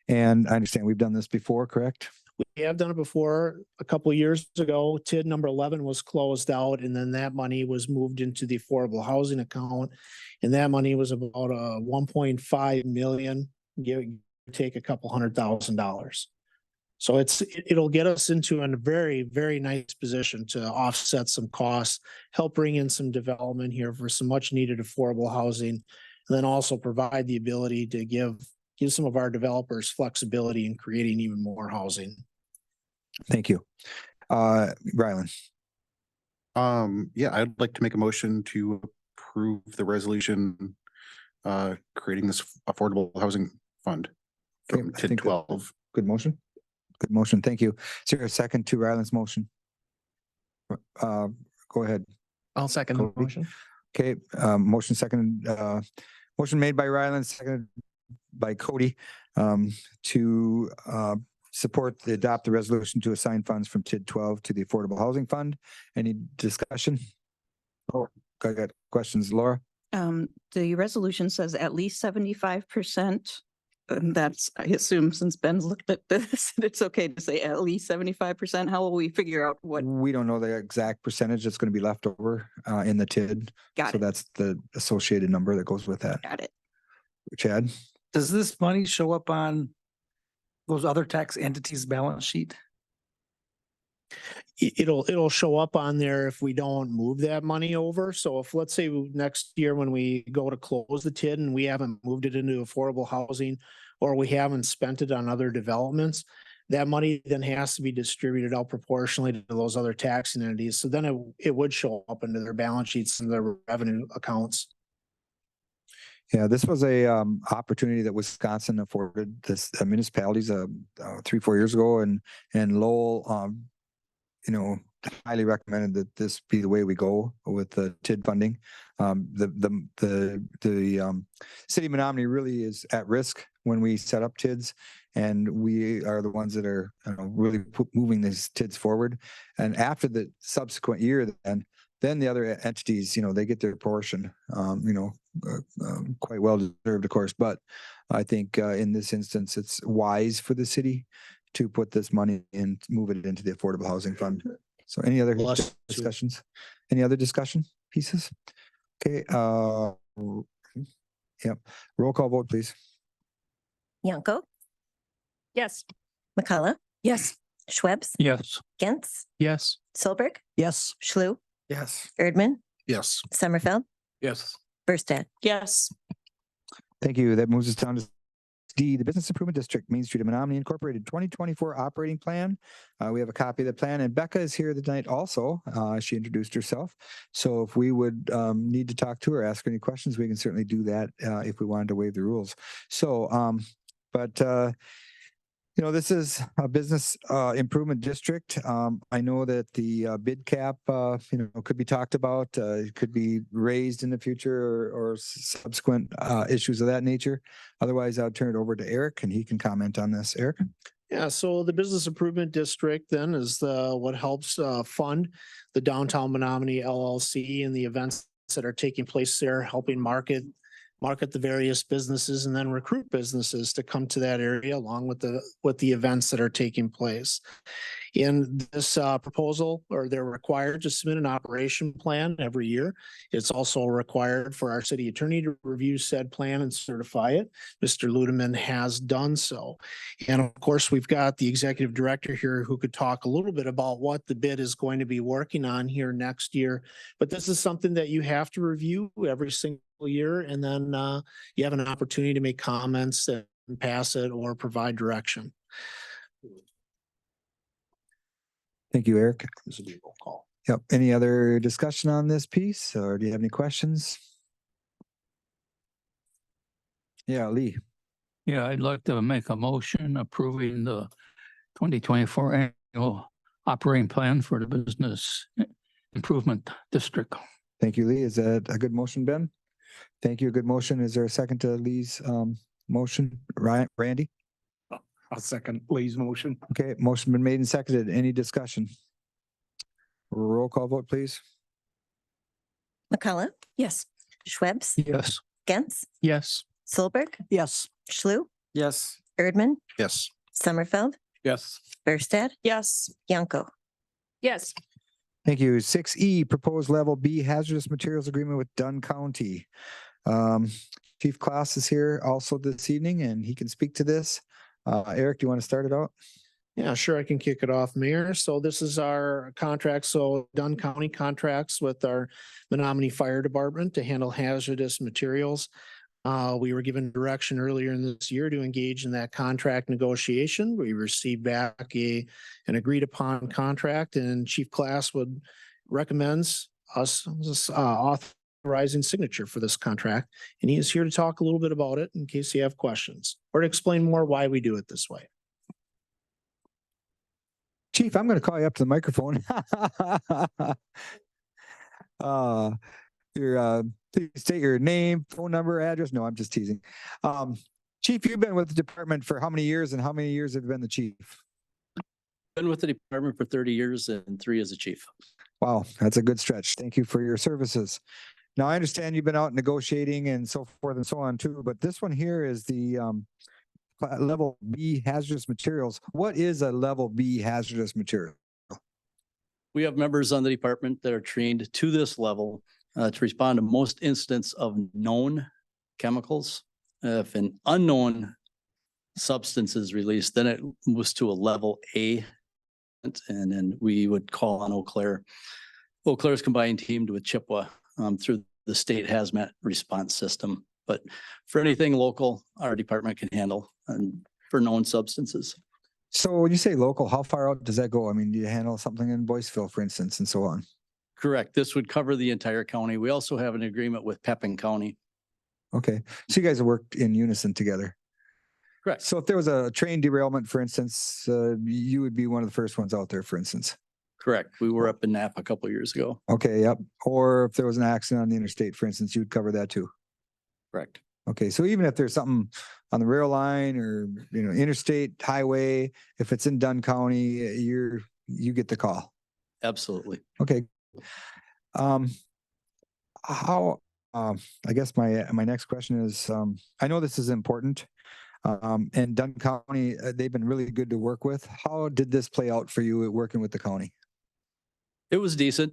And I understand we've done this before, correct? We have done it before. A couple of years ago, TID number 11 was closed out, and then that money was moved into the affordable housing account. And that money was about 1.5 million, give or take a couple $100,000. So it'll get us into a very, very nice position to offset some costs, help bring in some development here for some much needed affordable housing, and then also provide the ability to give some of our developers flexibility in creating even more housing. Thank you. Rylan? Yeah, I'd like to make a motion to approve the resolution creating this affordable housing fund from Okay, TID 12. Good motion. Good motion. Thank you. Is there a second to Rylan's motion? Go ahead. I'll second the motion. Okay, motion second, motion made by Rylan, seconded by Cody, to adopt the resolution to assign funds from TID 12 to the Affordable Housing Fund. Any discussion? I got questions, Laura? The resolution says at least 75%. And that's, I assume since Ben's looked at this, it's okay to say at least 75%. How will we figure out what? We don't know the exact percentage that's going to be left over in the TID. Got So it. that's the associated number that goes with that. Got it. Chad? Does this money show up on those other tax entities' balance sheet? It'll show up on there if we don't move that money over. So if, let's say next year when we go to close the TID and we haven't moved it into affordable housing, or we haven't spent it on other developments, that money then has to be distributed out proportionally to those other taxing entities. So then it would show up into their balance sheets and their revenue accounts. Yeah, this was a opportunity that Wisconsin afforded this municipalities 3-4 years ago, and Lowell highly recommended that this be the way we go with the TID funding. The city of Menomonie really is at risk when we set up TIDs, and we are the ones that are really moving these TIDs forward. And after the subsequent year, then the other entities, they get their portion, quite well deserved, of course. But I think in this instance, it's wise for the city to put this money and move it into the Affordable Housing Fund. So any other discussions? Any other discussion pieces? Okay. Yep. Roll call vote, please. Yanko, Yes. McCullough, Yes. Schwebs, Yes. Gentz, Yes. Solberg, Yes. Schlü, Yes. Erdmann, Yes. Summerfeld, Yes. Berstad. Yes. Thank you. That moves us down to D, the Business Improvement District, Main Street of Menomonie Incorporated 2024 operating plan. We have a copy of the plan, and Becca is here tonight also. She introduced herself. So if we would need to talk to her, ask her any questions, we can certainly do that if we wanted to waive the rules. So, this is a business improvement district. I know that the bid cap, could be talked about. It could be raised in the future or subsequent issues of that nature. Otherwise, I'll turn it over to Eric and he can comment on this. Eric? Yeah, so the Business Improvement District then is what helps fund the Downtown Menomonie LLC and the events that are taking place there, helping market the various businesses and then recruit businesses to come to that area along with the events that are taking place. In this proposal, or they're required to submit an operation plan every year. It's also required for our city attorney to review said plan and certify it. Mr. Ludeman has done so. And of course, we've got the executive director here who could talk a little bit about what the bid is going to be working on here next year. But this is something that you have to review every single year, and then you have an opportunity to make comments and pass it or provide direction. Thank you, Eric. This will be a roll call. Yep. Any other discussion on this piece, or do you have any questions? Yeah, Lee. Yeah, I'd like to make a motion approving the 2024 annual operating plan for the Business Improvement District. Thank you, Lee. Is that a good motion, Ben? Thank you. A good motion. Is there a second to Lee's motion? Randy? I'll second Lee's motion. Okay, motion been made and seconded. Any discussion? Roll call vote, please. McCullough, Yes. Schwebs, Yes. Gentz, Yes. Solberg, Yes. Schlü, Yes. Erdmann, Yes. Summerfeld, Yes. Berstad, Yes. Yanko. Yes. Thank you. 6E, proposed level B hazardous materials agreement with Dunn County. Chief Klaas is here also this evening and he can speak to this. Eric, do you want to start it out? Yeah, sure. I can kick it off, Mayor. So this is our contract. So Dunn County contracts with our Menomonie Fire Department to handle hazardous materials. We were given direction earlier in this year to engage in that contract negotiation. We received back an agreed upon contract, and Chief Klaas recommends us authorizing signature for this contract. And he is here to talk a little bit about it in case you have questions or to explain more why we do it this way. Chief, I'm going to call you up to the microphone. Please state your name, phone number, address. No, I'm just teasing. Chief, you've been with the department for how many years and how many years have you been the chief? Been with the department for 30 years and 3 as a chief. Wow, that's a good stretch. Thank you for your services. Now, I understand you've been out negotiating and so forth and so on too, but this one here is the level B hazardous materials. What is a level B hazardous material? We have members on the department that are trained to this level to respond to most incidents of known chemicals. If an unknown substance is released, then it moves to a level A. And then we would call on Eau Claire. Eau Claire's combined teamed with Chippewa through the state hazmat response system. But for anything local, our department can handle and for known substances. So when you say local, how far out does that go? I mean, do you handle something in Boyceville, for instance, and so on? Correct. This would cover the entire county. We also have an agreement with Pepin County. Okay, so you guys have worked in unison together. Correct. So if there was a train derailment, for instance, you would be one of the first ones out there, for instance. Correct. We were up in Napa a couple of years ago. Okay, yep. Or if there was an accident on the interstate, for instance, you'd cover that too. Correct. Okay, so even if there's something on the rail line or, you know, interstate highway, if it's in Dunn County, you get the call. Absolutely. Okay. I guess my next question is, I know this is important. And Dunn County, they've been really good to work with. How did this play out for you working with the county? It was decent.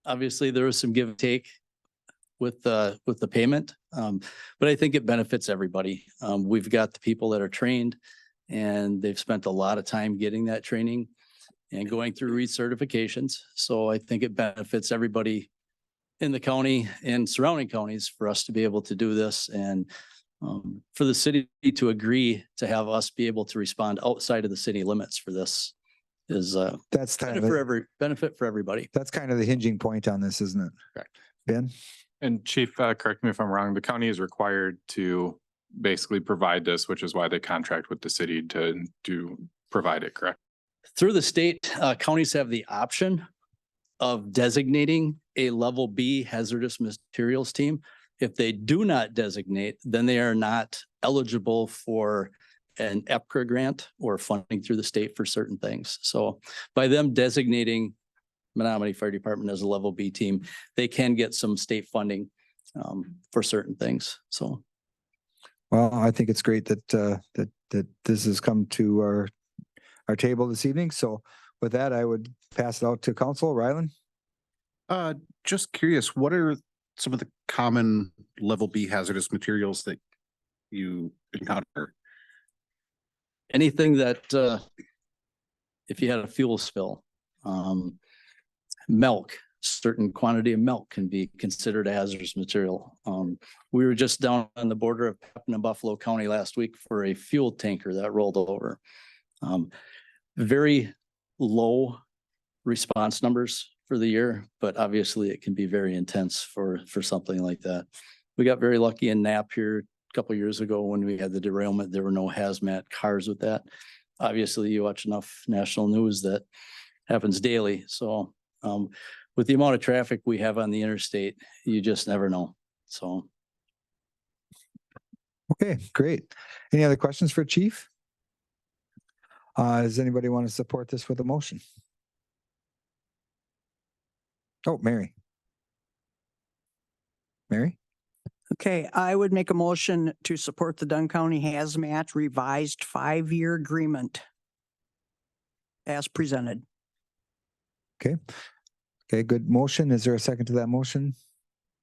Obviously there was some give and take with the payment. But I think it benefits everybody. We've got the people that are trained and they've spent a lot of time getting that training and going through recertifications. So I think it benefits everybody in the county and surrounding counties for us to be able to do this and for the city to agree to have us be able to respond outside of the city limits for this is that's kind benefit for everybody. That's kind of the hinging point on this, isn't it? Correct. Ben? And Chief, correct me if I'm wrong, the county is required to basically provide this, which is why they contract with the city to provide it, correct? Through the state, counties have the option of designating a level B hazardous materials team. If they do not designate, then they are not eligible for an EPCRA grant or funding through the state for certain things. So by them designating Menomonie Fire Department as a level B team, they can get some state funding for certain things. So. Well, I think it's great that that this has come to our table this evening. So with that, I would pass it out to Council. Ryland? Just curious, what are some of the common level B hazardous materials that you encounter? Anything that, if you had a fuel spill, milk, certain quantity of milk can be considered a hazardous material. We were just down on the border of Pepin and Buffalo County last week for a fuel tanker that rolled over. Very low response numbers for the year, but obviously it can be very intense for something like that. We got very lucky in Knapp here a couple of years ago when we had the derailment. There were no hazmat cars with that. Obviously, you watch enough national news that happens daily. So with the amount of traffic we have on the interstate, you just never know. So. Okay, great. Any other questions for Chief? Does anybody want to support this with a motion? Oh, Mary. Mary? Okay, I would make a motion to support the Dunn County Hazmat revised 5-year agreement as presented. Okay. Okay, good motion. Is there a second to that motion?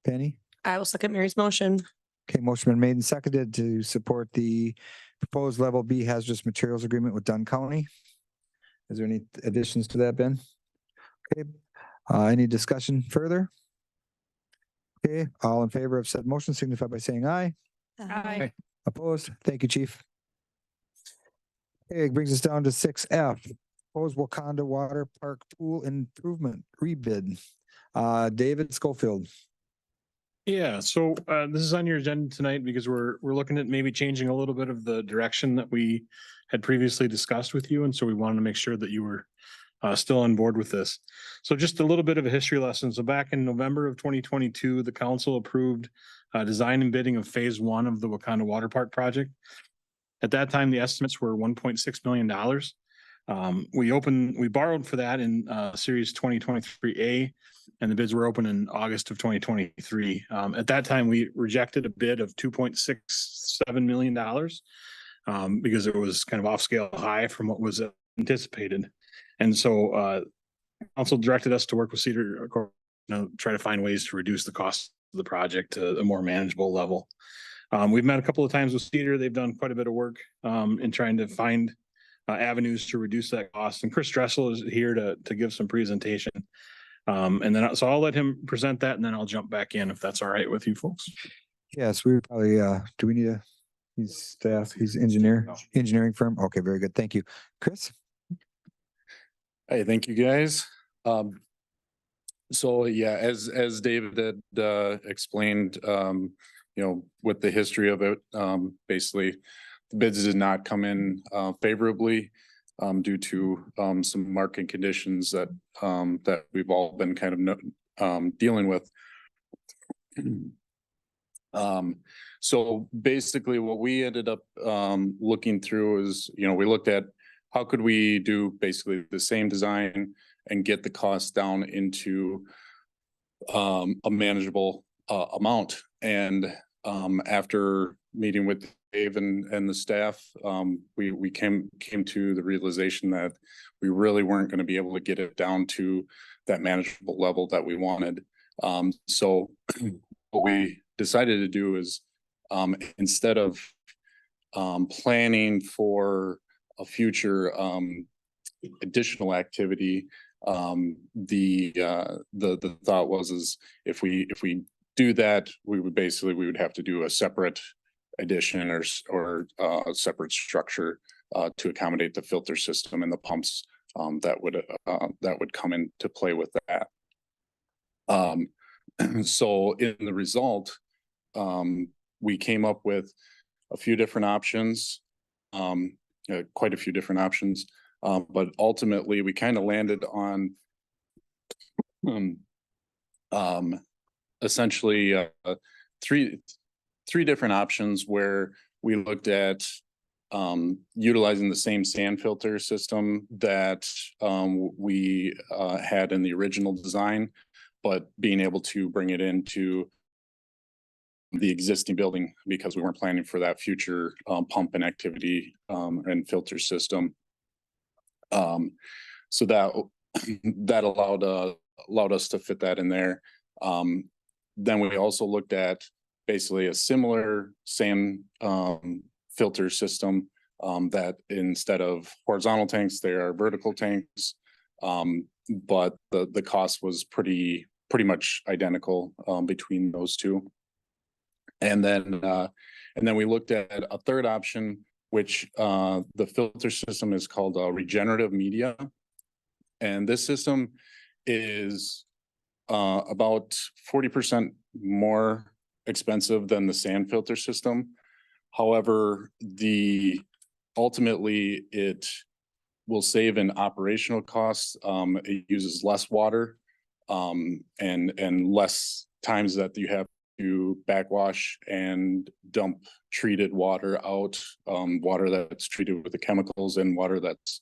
Penny? I will second Mary's motion. Okay, motion been made and seconded to support the proposed level B hazardous materials agreement with Dunn County. Is there any additions to that, Ben? Okay, any discussion further? Okay, all in favor of said motion signify by saying aye. Aye. Opposed? Thank you, Chief. Okay, it brings us down to 6F. Proposed Wakanda Water Park Pool Improvement Rebid. David Schofield. Yeah, so this is on your agenda tonight because we're looking at maybe changing a little bit of the direction that we had previously discussed with you. And so we wanted to make sure that you were still on board with this. So just a little bit of a history lesson. So back in November of 2022, the council approved design and bidding of phase 1 of the Wakanda Water Park project. At that time, the estimates were $1.6 million. We borrowed for that in series 2023A, and the bids were open in August of 2023. At that time, we rejected a bid of $2.67 million because it was kind of off scale high from what was anticipated. And so council directed us to work with Cedar, try to find ways to reduce the cost of the project to a more manageable level. We've met a couple of times with Cedar. They've done quite a bit of work in trying to find avenues to reduce that cost. And Chris Dressel is here to give some presentation. And then, so I'll let him present that, and then I'll jump back in if that's all right with you folks. Yes, we probably, do we need he's staff, he's engineering firm? Okay, very good. Thank you. Chris? Hey, thank you, guys. So yeah, as David had explained, with the history of it, basically the bids did not come in favorably due to some market conditions that we've all been kind of dealing with. So basically what we ended up looking through is, we looked at how could we do basically the same design and get the cost down into a manageable amount. And after meeting with Dave and the staff, we came to the realization that we really weren't going to be able to get it down to that manageable level that we wanted. So what we decided to do is instead of planning for a future additional activity, the thought was if we do that, we would have to do a separate addition or a separate structure to accommodate the filter system and the pumps that would come into play with that. So in the result, we came up with a few different options, quite a few different options, but ultimately we kind of landed on essentially three different options where we looked at utilizing the same sand filter system that we had in the original design, but being able to bring it into the existing building because we weren't planning for that future pump and activity and filter system. So that allowed us to fit that in there. Then we also looked at basically a similar sand filter system that instead of horizontal tanks, they are vertical tanks. But the cost was pretty much identical between those two. And then we looked at a third option, which the filter system is called regenerative media. And this system is about 40% more expensive than the sand filter system. However, ultimately it will save in operational costs. It uses less water and less times that you have to backwash and dump treated water out, water that's treated with the chemicals and water that's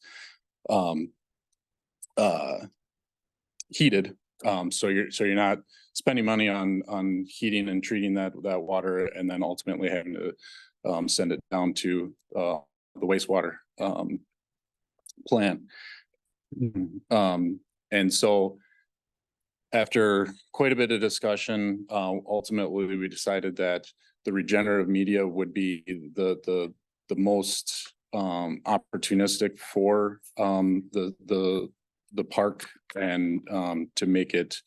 heated. So you're not spending money on heating and treating that water and then ultimately having to send it down to the wastewater plant. And so after quite a bit of discussion, ultimately we decided that the regenerative media would be the most opportunistic for the park and to make it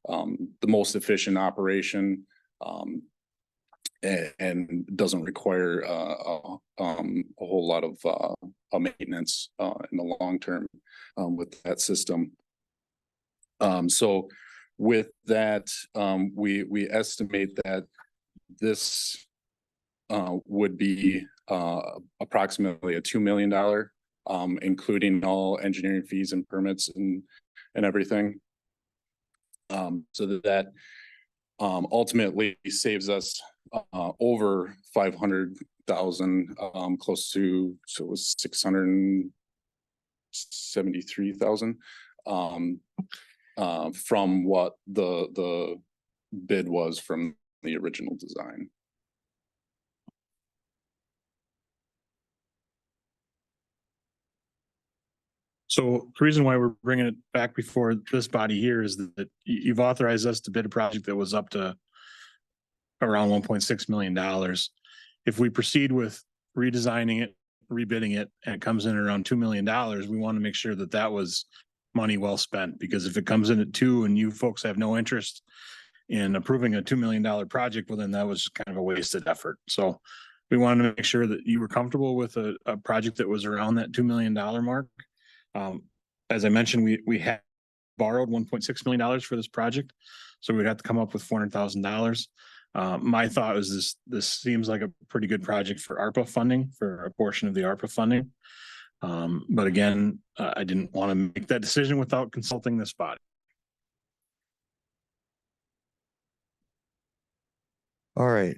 the most efficient operation and doesn't require a whole lot of maintenance in the long term with that system. So with that, we estimate that this would be approximately a $2 million, including all engineering fees and permits and everything. So that ultimately saves us over 500,000, close to, so it was $73,000 from what the bid was from the original design. So the reason why we're bringing it back before this body here is that you've authorized us to bid a project that was up to around $1.6 million. If we proceed with redesigning it, rebidding it, and it comes in around $2 million, we want to make sure that that was money well spent, because if it comes in at 2 and you folks have no interest in approving a $2 million project, well, then that was kind of a wasted effort. So we wanted to make sure that you were comfortable with a project that was around that $2 million mark. As I mentioned, we had borrowed $1.6 million for this project, so we'd have to come up with $400,000. My thought was this seems like a pretty good project for ARPA funding, for a portion of the ARPA funding. But again, I didn't want to make that decision without consulting this body. All right.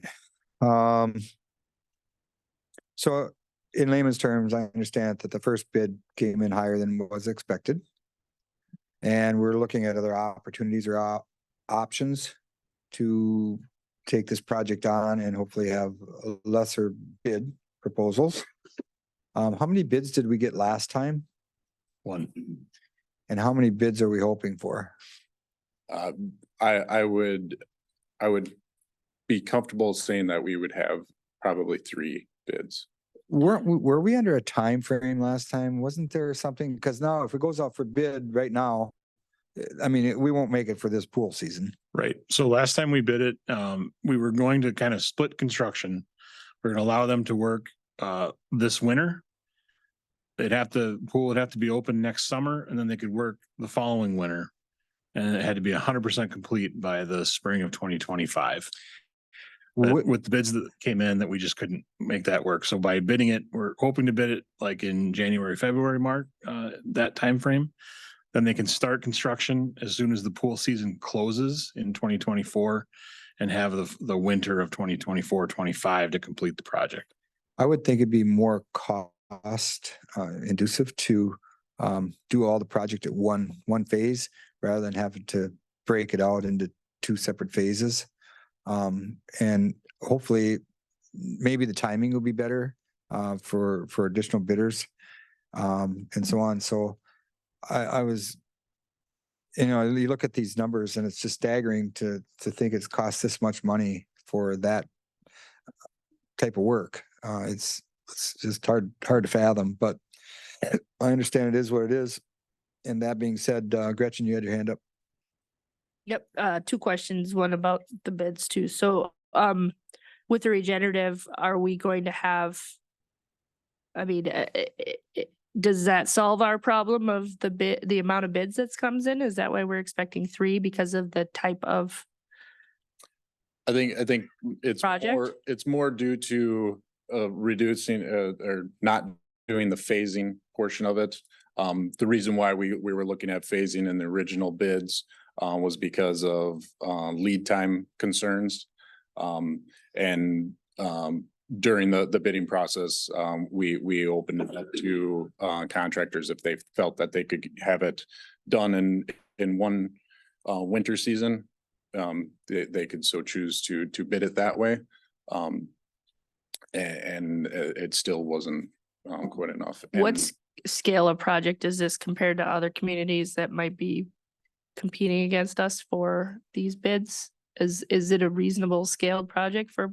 So in layman's terms, I understand that the first bid came in higher than was expected. And we're looking at other opportunities or options to take this project on and hopefully have lesser bid proposals. How many bids did we get last time? 1. And how many bids are we hoping for? I would be comfortable saying that we would have probably 3 bids. Were we under a time frame last time? Wasn't there something? Because now if it goes out for bid right now, I mean, we won't make it for this pool season. Right. So last time we bid it, we were going to kind of split construction. We're going to allow them to work this winter. Pool would have to be open next summer, and then they could work the following winter. And it had to be 100% complete by the spring of 2025. With the bids that came in, that we just couldn't make that work. So by bidding it, we're hoping to bid it like in January, February, March, that time frame. Then they can start construction as soon as the pool season closes in 2024 and have the winter of 2024-25 to complete the project. I would think it'd be more cost inducive to do all the project at one phase rather than having to break it out into 2 separate phases. And hopefully maybe the timing will be better for additional bidders and so on. So I was, you look at these numbers and it's just staggering to think it's cost this much money for that type of work. It's just hard to fathom, but I understand it is what it is. And that being said, Gretchen, you had your hand up. Yep, 2 questions, one about the bids too. So, with the regenerative, are we going to have, I mean, does that solve our problem of the amount of bids that comes in? Is that why we're expecting 3 because of the type of? I think it's project? it's more due to reducing or not doing the phasing portion of it. The reason why we were looking at phasing in the original bids was because of lead time concerns. During the bidding process, we opened it up to contractors if they felt that they could have it done in one winter season. They could so choose to bid it that way. And it still wasn't quite enough. What scale of project is this compared to other communities that might be competing against us for these bids? Is it a reasonable scaled project for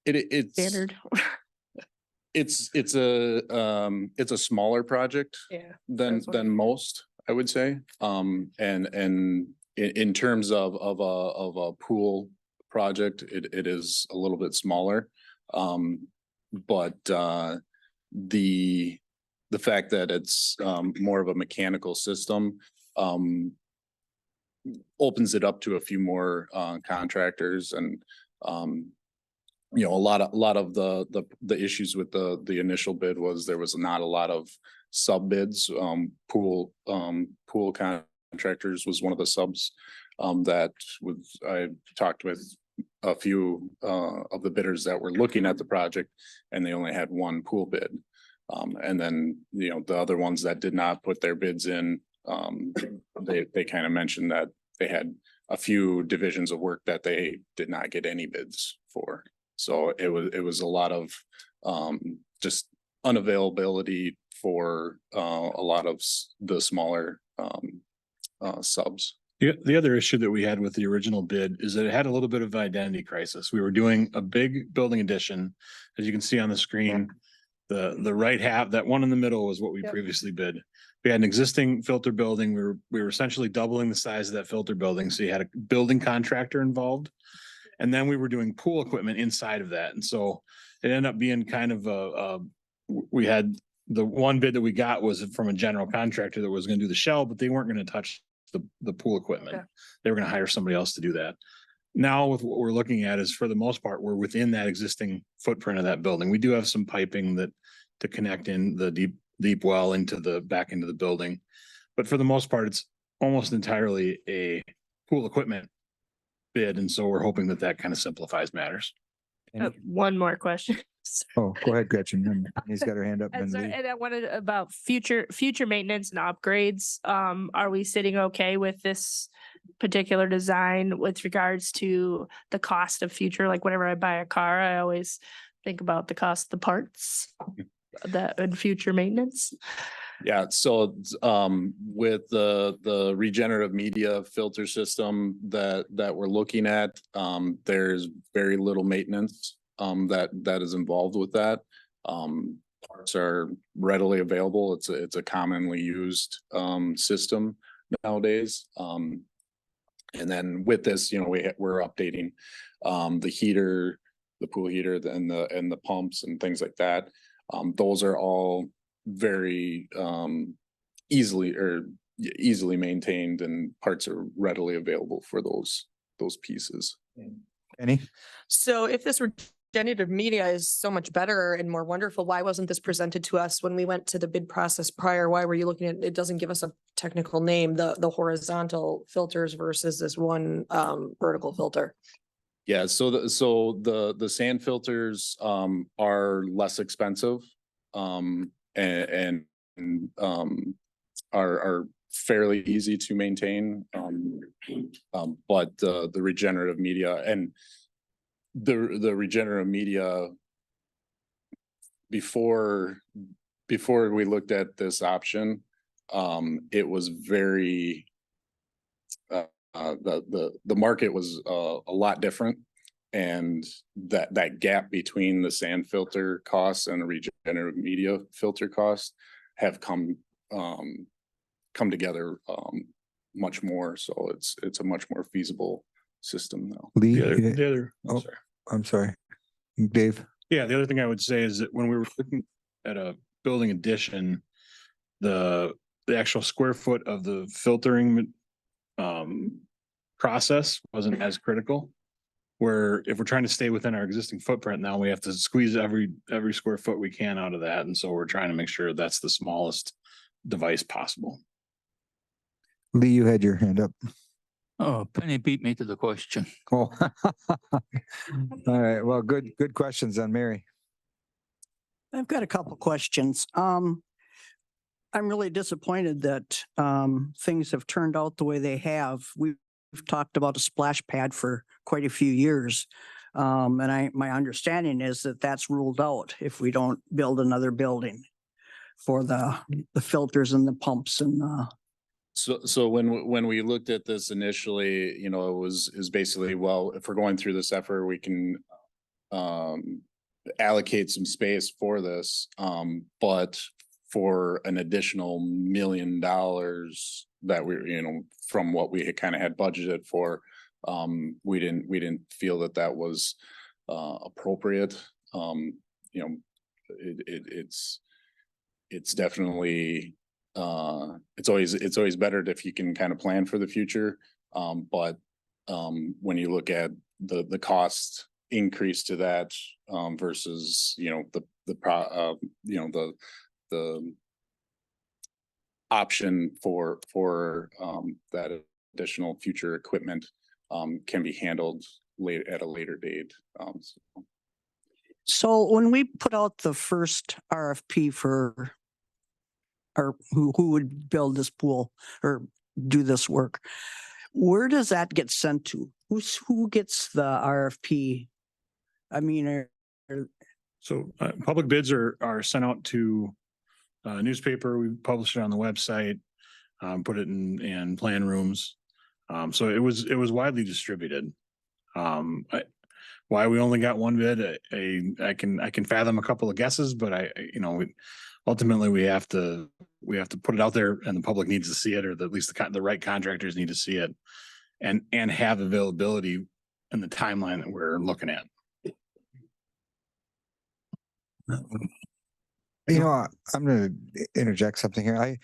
it's standard? It's a smaller project than most, I would say. And in terms of a pool project, it is a little bit smaller. But the fact that it's more of a mechanical system opens it up to a few more contractors. And a lot of the issues with the initial bid was there was not a lot of sub bids. Pool contractors was one of the subs that I talked with a few of the bidders that were looking at the project, and they only had one pool bid. And then, the other ones that did not put their bids in, they kind of mentioned that they had a few divisions of work that they did not get any bids for. So it was a lot of just unavailability for a lot of the smaller subs. The other issue that we had with the original bid is that it had a little bit of identity crisis. We were doing a big building addition. As you can see on the screen, the right half, that one in the middle was what we previously bid. We had an existing filter building. We were essentially doubling the size of that filter building. So you had a building contractor involved. And then we were doing pool equipment inside of that. And so it ended up being kind of we had the one bid that we got was from a general contractor that was going to do the shell, but they weren't going to touch the pool equipment. Okay. They were going to hire somebody else to do that. Now with what we're looking at is, for the most part, we're within that existing footprint of that building. We do have some piping to connect in the deep well back into the building. But for the most part, it's almost entirely a pool equipment bid. And so we're hoping that kind of simplifies matters. One more question. Oh, go ahead, Gretchen. He's got her hand up. And, then Lee. and I wanted about future maintenance and upgrades. Are we sitting okay with this particular design with regards to the cost of future? Like whenever I buy a car, I always think about the cost of the parts that and future maintenance. Yeah, so with the regenerative media filter system that we're looking at, there's very little maintenance that is involved with that. Parts are readily available. It's a commonly used system nowadays. And then with this, we're updating the heater, the pool heater, and the pumps and things like that. Those are all very easily maintained, and parts are readily available for those pieces. Penny? So if this regenerative media is so much better and more wonderful, why wasn't this presented to us when we went to the bid process prior? Why were you looking at, it doesn't give us a technical name, the horizontal filters versus this one vertical filter? Yeah, so the sand filters are less expensive and are fairly easy to maintain. But the regenerative media and the regenerative media, before we looked at this option, it was very the market was a lot different, and that gap between the sand filter costs and the regenerative media filter costs have come together much more. So it's a much more feasible system now. Lee? The other, Oh, I'm sorry. Dave? Yeah, the other thing I would say is that when we were looking at a building addition, the actual square foot of the filtering process wasn't as critical. Where if we're trying to stay within our existing footprint, now we have to squeeze every square foot we can out of that. And so we're trying to make sure that's the smallest device possible. Lee, you had your hand up. Oh, Penny beat me to the question. Oh. All right. Well, good questions on Mary. I've got a couple questions. I'm really disappointed that things have turned out the way they have. We've talked about a splash pad for quite a few years. And my understanding is that that's ruled out if we don't build another building for the filters and the pumps and So when we looked at this initially, it is basically, well, if we're going through this effort, we can allocate some space for this, but for an additional $1 million that we, from what we had budgeted for, we didn't feel that was appropriate. It's definitely it's always better if you can kind of plan for the future. But when you look at the cost increase to that versus the option for that additional future equipment can be handled at a later date. So when we put out the first RFP for or who would build this pool or do this work, where does that get sent to? Who gets the RFP? I mean, So public bids are sent out to newspaper. We publish it on the website, put it in plan rooms. So it was widely distributed. Why we only got one bid, I can fathom a couple of guesses, but ultimately we have to put it out there, and the public needs to see it, or at least the right contractors need to see it, and have availability in the timeline that we're looking at. You know, I'm going to interject something here.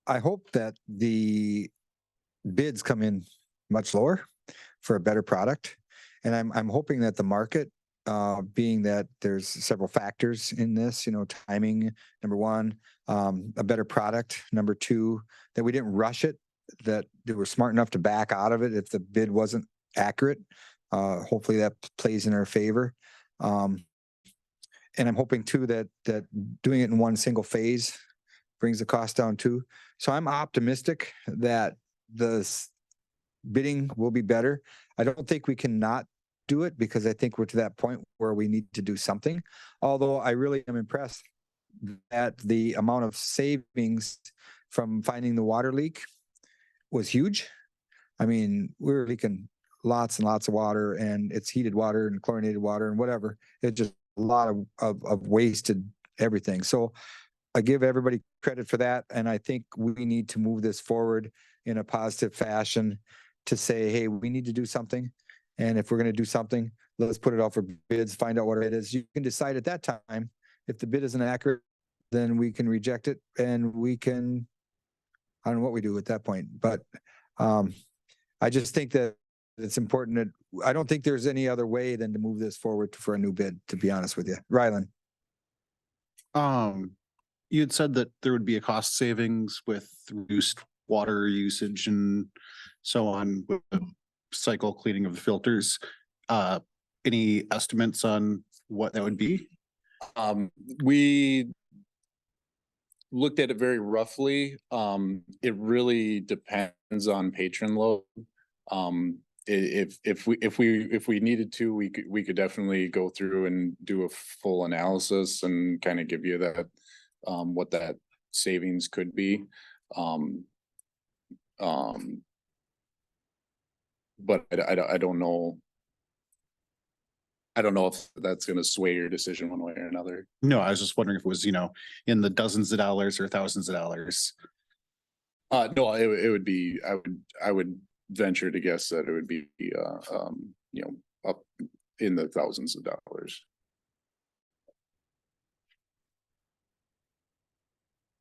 I hope that the bids come in much lower for a better product. And I'm hoping that the market, being that there's several factors in this, timing, number one, a better product, number two, that we didn't rush it, that they were smart enough to back out of it if the bid wasn't accurate. Hopefully that plays in our favor. And I'm hoping too that doing it in one single phase brings the cost down too. So I'm optimistic that the bidding will be better. I don't think we can not do it, because I think we're to that point where we need to do something. Although I really am impressed that the amount of savings from finding the water leak was huge. I mean, we were leaking lots and lots of water, and it's heated water and chlorinated water and whatever. It just a lot of wasted everything. So I give everybody credit for that. And I think we need to move this forward in a positive fashion to say, hey, we need to do something. And if we're going to do something, let's put it out for bids, find out what it is. You can decide at that time, if the bid isn't accurate, then we can reject it, and we can, I don't know what we do at that point. But I just think that it's important that I don't think there's any other way than to move this forward for a new bid, to be honest with you. Rylan. You had said that there would be a cost savings with reduced water usage and so on with the cycle cleaning of the filters. Any estimates on what that would be? We looked at it very roughly. It really depends on patron load. If we needed to, we could definitely go through and do a full analysis and kind of give you that what that savings could be. But I don't know. I don't know if that's going to sway your decision one way or another. No, I was just wondering if it was, in the dozens of dollars or thousands of dollars. No, it would be, I would venture to guess that it would be, up in the thousands of dollars.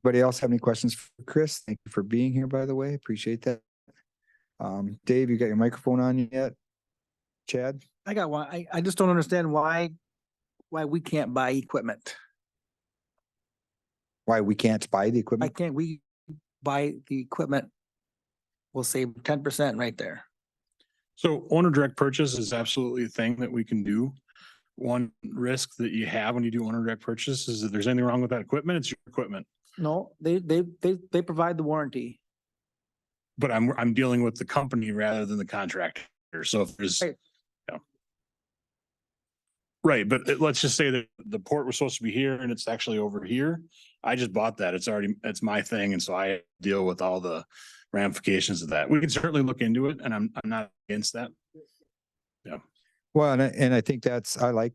Anybody else have any questions for Chris? Thank you for being here, by the way. Appreciate that. Dave, you got your microphone on yet? Chad? I got one. I just don't understand why we can't buy equipment. Why we can't buy the Why equipment? can't we buy the equipment? We'll save 10% right there. So owner direct purchase is absolutely a thing that we can do. One risk that you have when you do owner direct purchase is that there's anything wrong with that equipment, it's your equipment. No, they provide the warranty. But I'm dealing with the company rather than the contractor. So if there's, Right. Right, but let's just say that the port was supposed to be here and it's actually over here. I just bought that. It's my thing. And so I deal with all the ramifications of that. We can certainly look into it, and I'm not against that. Yeah. Well, and I think that's, I like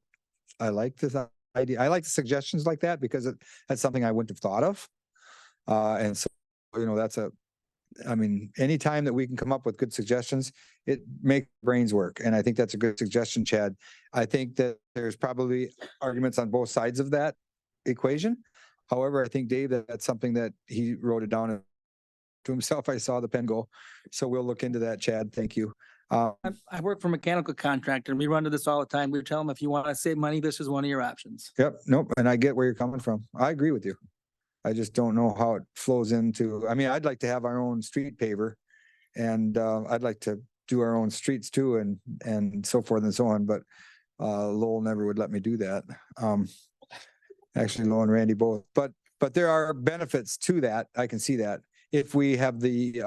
this idea. I like the suggestions like that, because that's something I wouldn't have thought of. And so, anytime that we can come up with good suggestions, it makes brains work. And I think that's a good suggestion, Chad. I think that there's probably arguments on both sides of that equation. However, I think Dave, that's something that he wrote it down to himself. I saw the pen go. So we'll look into that, Chad. Thank you. I work for a mechanical contractor, and we run into this all the time. We tell them, if you want to save money, this is one of your options. Yep. Nope. And I get where you're coming from. I agree with you. I just don't know how it flows into, I'd like to have our own street paver, and I'd like to do our own streets too, and so forth and so on. But Lowell never would let me do that. Actually, Lowell and Randy both, but there are benefits to that. I can see that if we have the,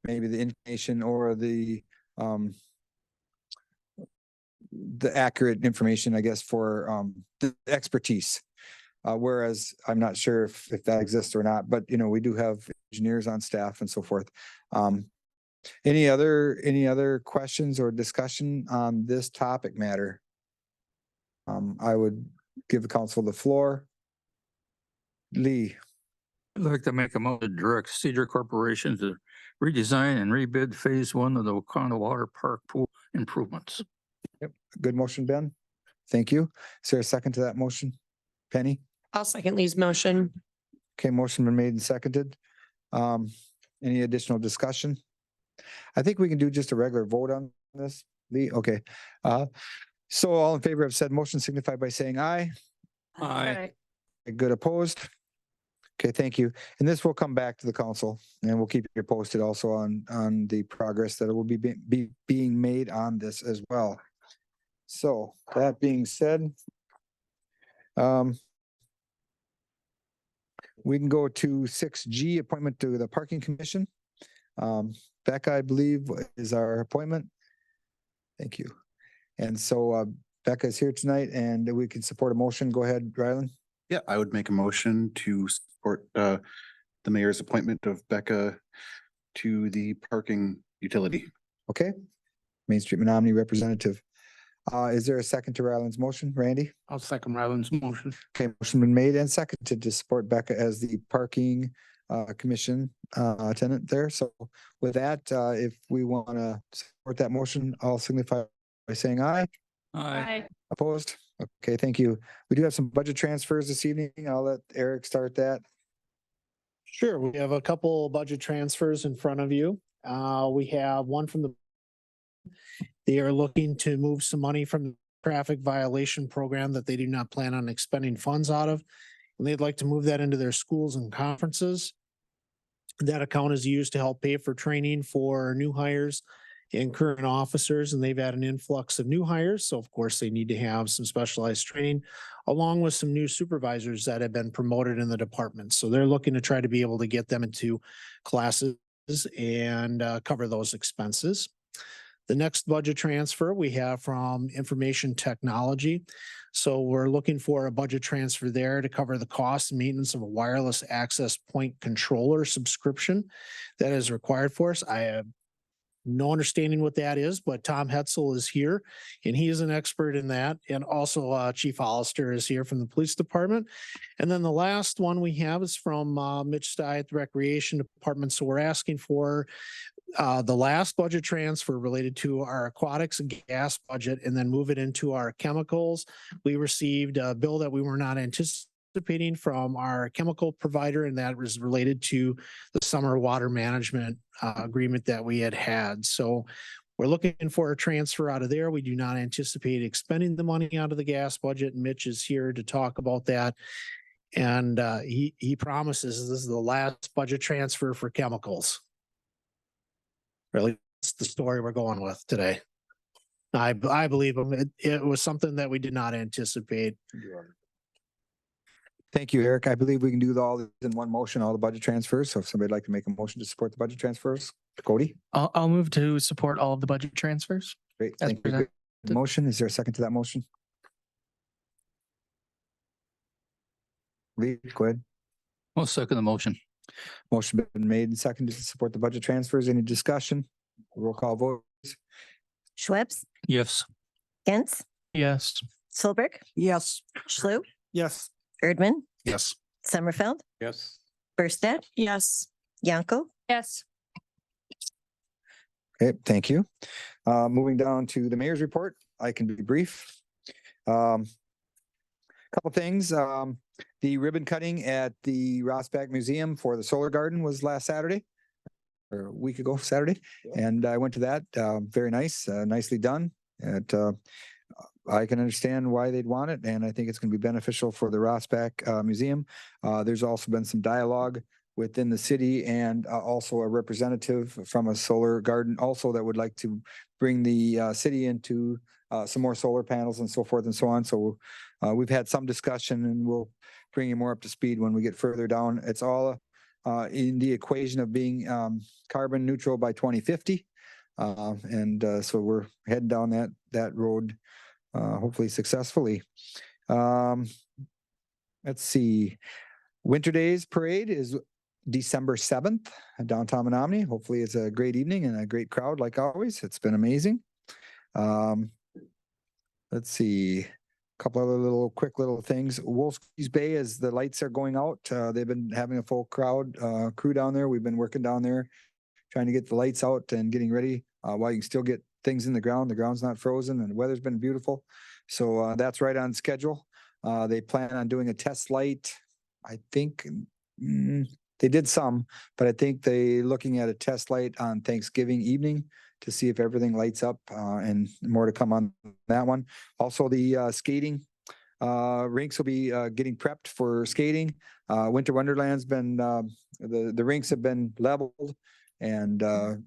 maybe the information or the accurate information, I guess, for the expertise. Whereas I'm not sure if that exists or not, but we do have engineers on staff and so forth. Any other questions or discussion on this topic matter? I would give the council the floor. Lee, I'd like to make a motion to direct Cedar Corporation to redesign and rebid phase 1 of the Wakanda Water Park pool improvements. yep, good motion, Ben. Thank you. Is there a second to that motion? Penny? I'll second Lee's motion. Okay, motion been made and seconded. Any additional discussion? I think we can do just a regular vote on this. Lee, okay. So all in favor of said motion signify by saying aye. Aye. Good, opposed? Okay, thank you. And this will come back to the council and we'll keep you posted also on the progress that will be being made on this as well. So that being said, we can go to 6G, appointment to the parking commission. Becca, I believe, is our appointment. Thank you. And so Becca is here tonight and we can support a motion. Go ahead, Ryland. Yeah, I would make a motion to support the mayor's appointment of Becca to the parking utility. Okay. Main Street Menomonie representative. Is there a second to Ryland's motion, Randy? I'll second Ryland's motion. Okay, motion been made and seconded to support Becca as the parking commission tenant there. So with that, if we want to support that motion, I'll signify by saying aye. Aye. Opposed? Okay, thank you. We do have some budget transfers this evening. I'll let Eric start that. Sure, we have a couple budget transfers in front of you. We have one from they are looking to move some money from the traffic violation program that they do not plan on expending funds out of. And they'd like to move that into their schools and conferences. That account is used to help pay for training for new hires and current officers, and they've had an influx of new hires. So of course, they need to have some specialized training along with some new supervisors that have been promoted in the department. So they're looking to try to be able to get them into classes and cover those expenses. The next budget transfer we have from information technology. So we're looking for a budget transfer there to cover the cost and maintenance of a wireless access point controller subscription that is required for us. I have no understanding what that is, but Tom Hetzel is here and he is an expert in that. And also Chief Hollister is here from the police department. And then the last one we have is from Mitch Stye at the Recreation Department. So we're asking for the last budget transfer related to our aquatics and gas budget and then move it into our chemicals. We received a bill that we were not anticipating from our chemical provider, and that was related to the summer water management agreement that we had. So we're looking for a transfer out of there. We do not anticipate expending the money out of the gas budget. Mitch is here to talk about that. And he promises this is the last budget transfer for chemicals. Really, that's the story we're going with today. I believe him. It was something that we did not anticipate. Thank you, Eric. I believe we can do all this in one motion, all the budget transfers. So if somebody'd like to make a motion to support the budget transfers, Cody? I'll move to support all of the budget transfers. Great. As Thank you. presented. Good motion. Is there a second to that motion? Lee, go ahead. I'll second the motion. Motion been made and seconded to support the budget transfers. Any discussion? Roll call vote. Schweppes, Yes. Gantz, Yes. Solberg, Yes. Schlue, Yes. Erdmann, Yes. Sommerfeld, Yes. Berstad, Yes. Yanko, Yes. Okay, thank you. Moving down to the mayor's report, I can be brief. Couple things, the ribbon cutting at the Rossback Museum for the Solar Garden was last Saturday, or a week ago Saturday, and I went to that. Very nice, nicely done. And I can understand why they'd want it, and I think it's going to be beneficial for the Rossback Museum. There's also been some dialogue within the city and also a representative from a solar garden also that would like to bring the city into some more solar panels and so forth and so on. So we've had some discussion and we'll bring you more up to speed when we get further down. It's all in the equation of being carbon neutral by 2050. So we're heading down that road hopefully successfully. Let's see. Winter Days Parade is December 7th at downtown Menomonie. Hopefully it's a great evening and a great crowd like always. It's been amazing. Let's see. A couple other quick little things. Wolfske's Bay, as the lights are going out, they've been having a full crew down there. We've been working down there trying to get the lights out and getting ready while you can still get things in the ground. The ground's not frozen and the weather's been beautiful. So that's right on schedule. They plan on doing a test light. I think they did some, but I think they looking at a test light on Thanksgiving evening to see if everything lights up and more to come on that one. Also, the skating rinks will be getting prepped for skating. Winter Wonderland's been, the rinks have been leveled and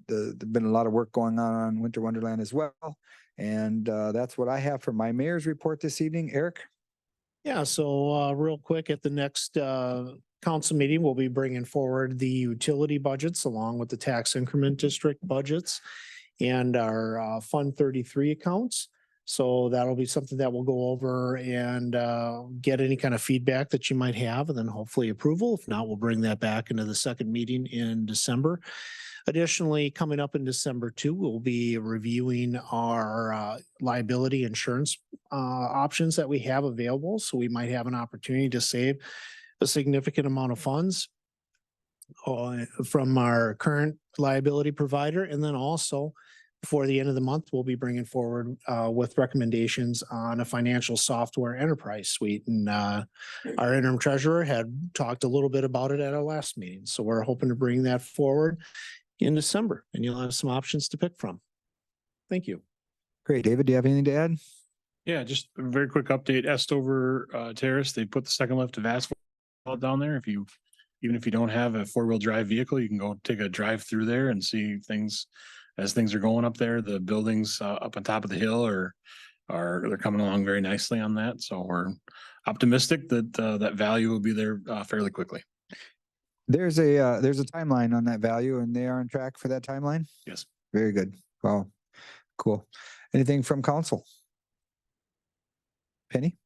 there's been a lot of work going on Winter Wonderland as well. And that's what I have for my mayor's report this evening. Eric? Yeah, so real quick, at the next council meeting, we'll be bringing forward the utility budgets along with the tax increment district budgets and our Fund 33 accounts. So that'll be something that we'll go over and get any kind of feedback that you might have and then hopefully approval. If not, we'll bring that back into the second meeting in December. Additionally, coming up in December too, we'll be reviewing our liability insurance options that we have available. So we might have an opportunity to save a significant amount of funds from our current liability provider. And then also before the end of the month, we'll be bringing forward with recommendations on a financial software enterprise suite. And our interim treasurer had talked a little bit about it at our last meeting. So we're hoping to bring that forward in December and you'll have some options to pick from. Thank you. Great. David, do you have anything to add? Yeah, just a very quick update. Estover Terrace, they put the second lift of asphalt down there. Even if you don't have a 4-wheel drive vehicle, you can go take a drive through there and see things as things are going up there. The buildings up on top of the hill they're coming along very nicely on that. So we're optimistic that that value will be there fairly quickly. There's a timeline on that value and they are on track for that timeline? Yes. Very good. Wow. Cool. Anything from council? Penny?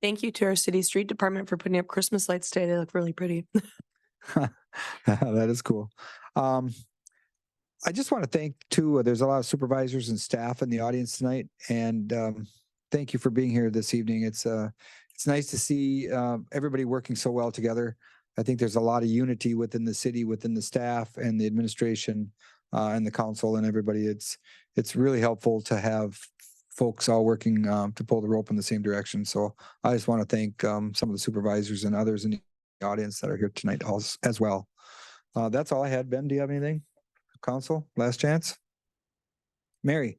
Thank you to our city street department for putting up Christmas lights today. They look really pretty. That is cool. I just want to thank too, there's a lot of supervisors and staff in the audience tonight and thank you for being here this evening. It's nice to see everybody working so well together. I think there's a lot of unity within the city, within the staff and the administration and the council and everybody. It's really helpful to have folks all working to pull the rope in the same direction. So I just want to thank some of the supervisors and others in the audience that are here tonight as well. That's all I had. Ben, do you have anything? Council, last chance. Mary.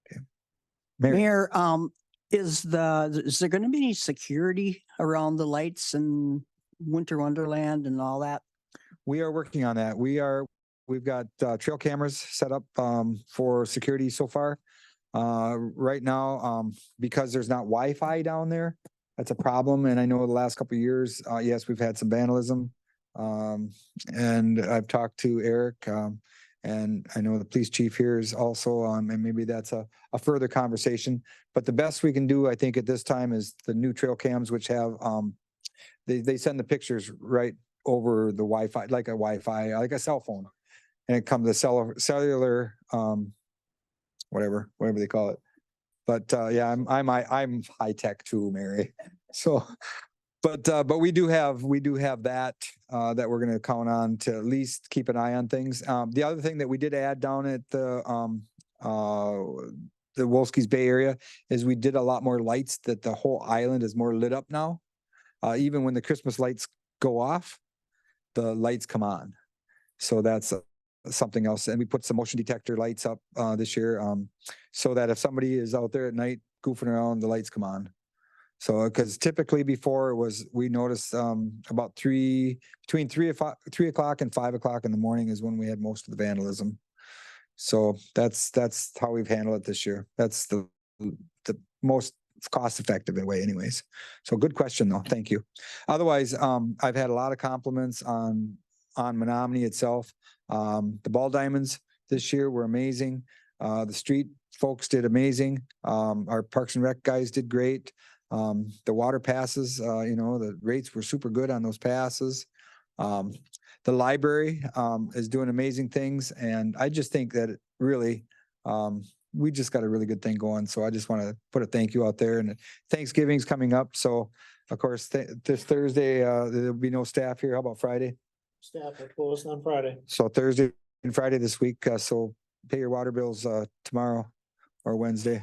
Okay. Mary. Mayor, is there going to be any security around the lights and Winter Wonderland and all that? We are working on that. We've got trail cameras set up for security so far. Right now, because there's not Wi-Fi down there, that's a problem. And I know the last couple of years, yes, we've had some vandalism. And I've talked to Eric, and I know the police chief here is also, and maybe that's a further conversation. But the best we can do, I think, at this time is the new trail cams, which have they send the pictures right over the Wi-Fi, like a cell phone, and it comes to cellular, whatever they call it. But yeah, I'm high tech too, Mary. So. But we do have that that we're going to count on to at least keep an eye on things. The other thing that we did add down at the Wolfske's Bay area is we did a lot more lights, that the whole island is more lit up now. Even when the Christmas lights go off, the lights come on. So that's something else. And we put some motion detector lights up this year so that if somebody is out there at night goofing around, the lights come on. So, because typically before it was, we noticed about between 3 o'clock and 5 o'clock in the morning is when we had most of the vandalism. So that's how we've handled it this year. That's the most cost effective way anyways. So good question though. Thank you. Otherwise, I've had a lot of compliments on Menomonie itself. The ball diamonds this year were amazing. The street folks did amazing. Our Parks and Rec guys did great. The water passes, the rates were super good on those passes. The library is doing amazing things. And I just think that really, we just got a really good thing going. So I just want to put a thank you out there. And Thanksgiving's coming up. So of course, this Thursday, there'll be no staff here. How about Friday? Staff are closed on Friday. So Thursday and Friday this week. So pay your water bills tomorrow or Wednesday.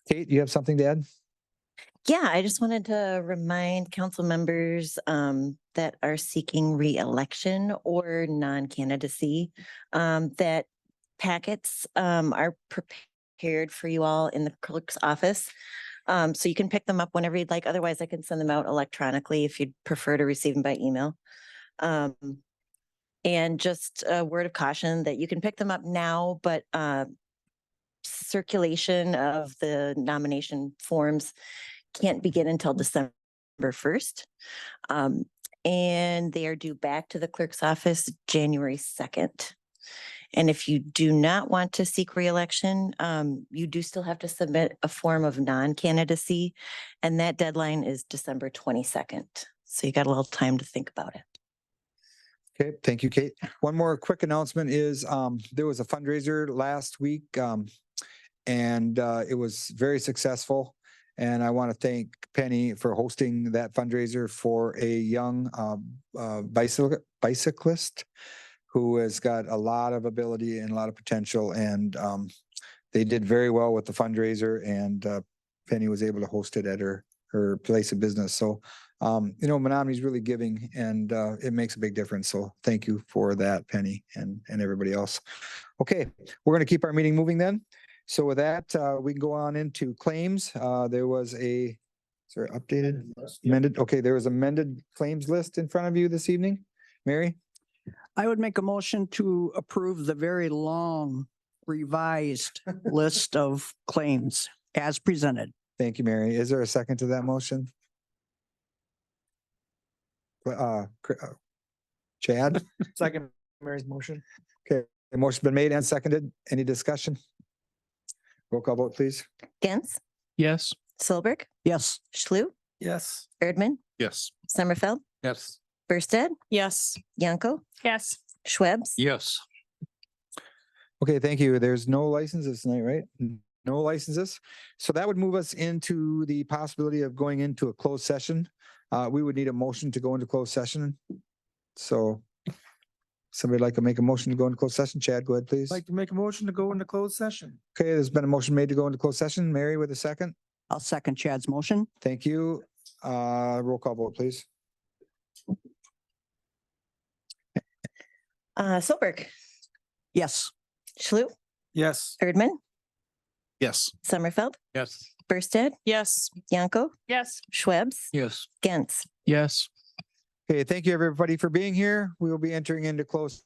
Kate, you have something to add? Yeah, I just wanted to remind council members that are seeking re-election or non-candidacy that packets are prepared for you all in the clerk's office. So you can pick them up whenever you'd like. Otherwise, I can send them out electronically if you'd prefer to receive them by email. And just a word of caution that you can pick them up now, but circulation of the nomination forms can't begin until December 1st. And they are due back to the clerk's office January 2nd. And if you do not want to seek reelection, you do still have to submit a form of non-candidacy, and that deadline is December 22nd. So you got a little time to think about it. Okay, thank you, Kate. One more quick announcement is there was a fundraiser last week and it was very successful. And I want to thank Penny for hosting that fundraiser for a young bicyclist who has got a lot of ability and a lot of potential. And they did very well with the fundraiser, and Penny was able to host it at her place of business. So, Menomonie's really giving, and it makes a big difference. So thank you for that, Penny, and everybody else. Okay, we're going to keep our meeting moving then. So with that, we can go on into claims. There was updated, amended. Okay, there was amended claims list in front of you this evening. Mary? I would make a motion to approve the very long revised list of claims as presented. Thank you, Mary. Is there a second to that motion? Chad? Second Mary's motion. Okay, the motion's been made and seconded. Any discussion? Roll call vote, please. Gantz, Yes. Solberg, Yes. Schlu, Yes. Erdmann, Yes. Sommerfeld, Yes. Bursted, Yes. Yanko, Yes. Schwebs. Yes. Okay, thank you. There's no licenses tonight, right? No licenses. So that would move us into the possibility of going into a closed session. We would need a motion to go into closed session. So somebody like to make a motion to go into closed session? Chad, go ahead, please. Like to make a motion to go into closed session. Okay, there's been a motion made to go into closed session. Mary with a second. I'll second Chad's motion. Thank you. Roll call vote, please. Solberg, Yes. Schlu, Yes. Erdmann, Yes. Sommerfeld, Yes. Bursted, Yes. Yanko, Yes. Schwebs, Yes. Gantz. Yes. Okay, thank you everybody for being here. We will be entering into closed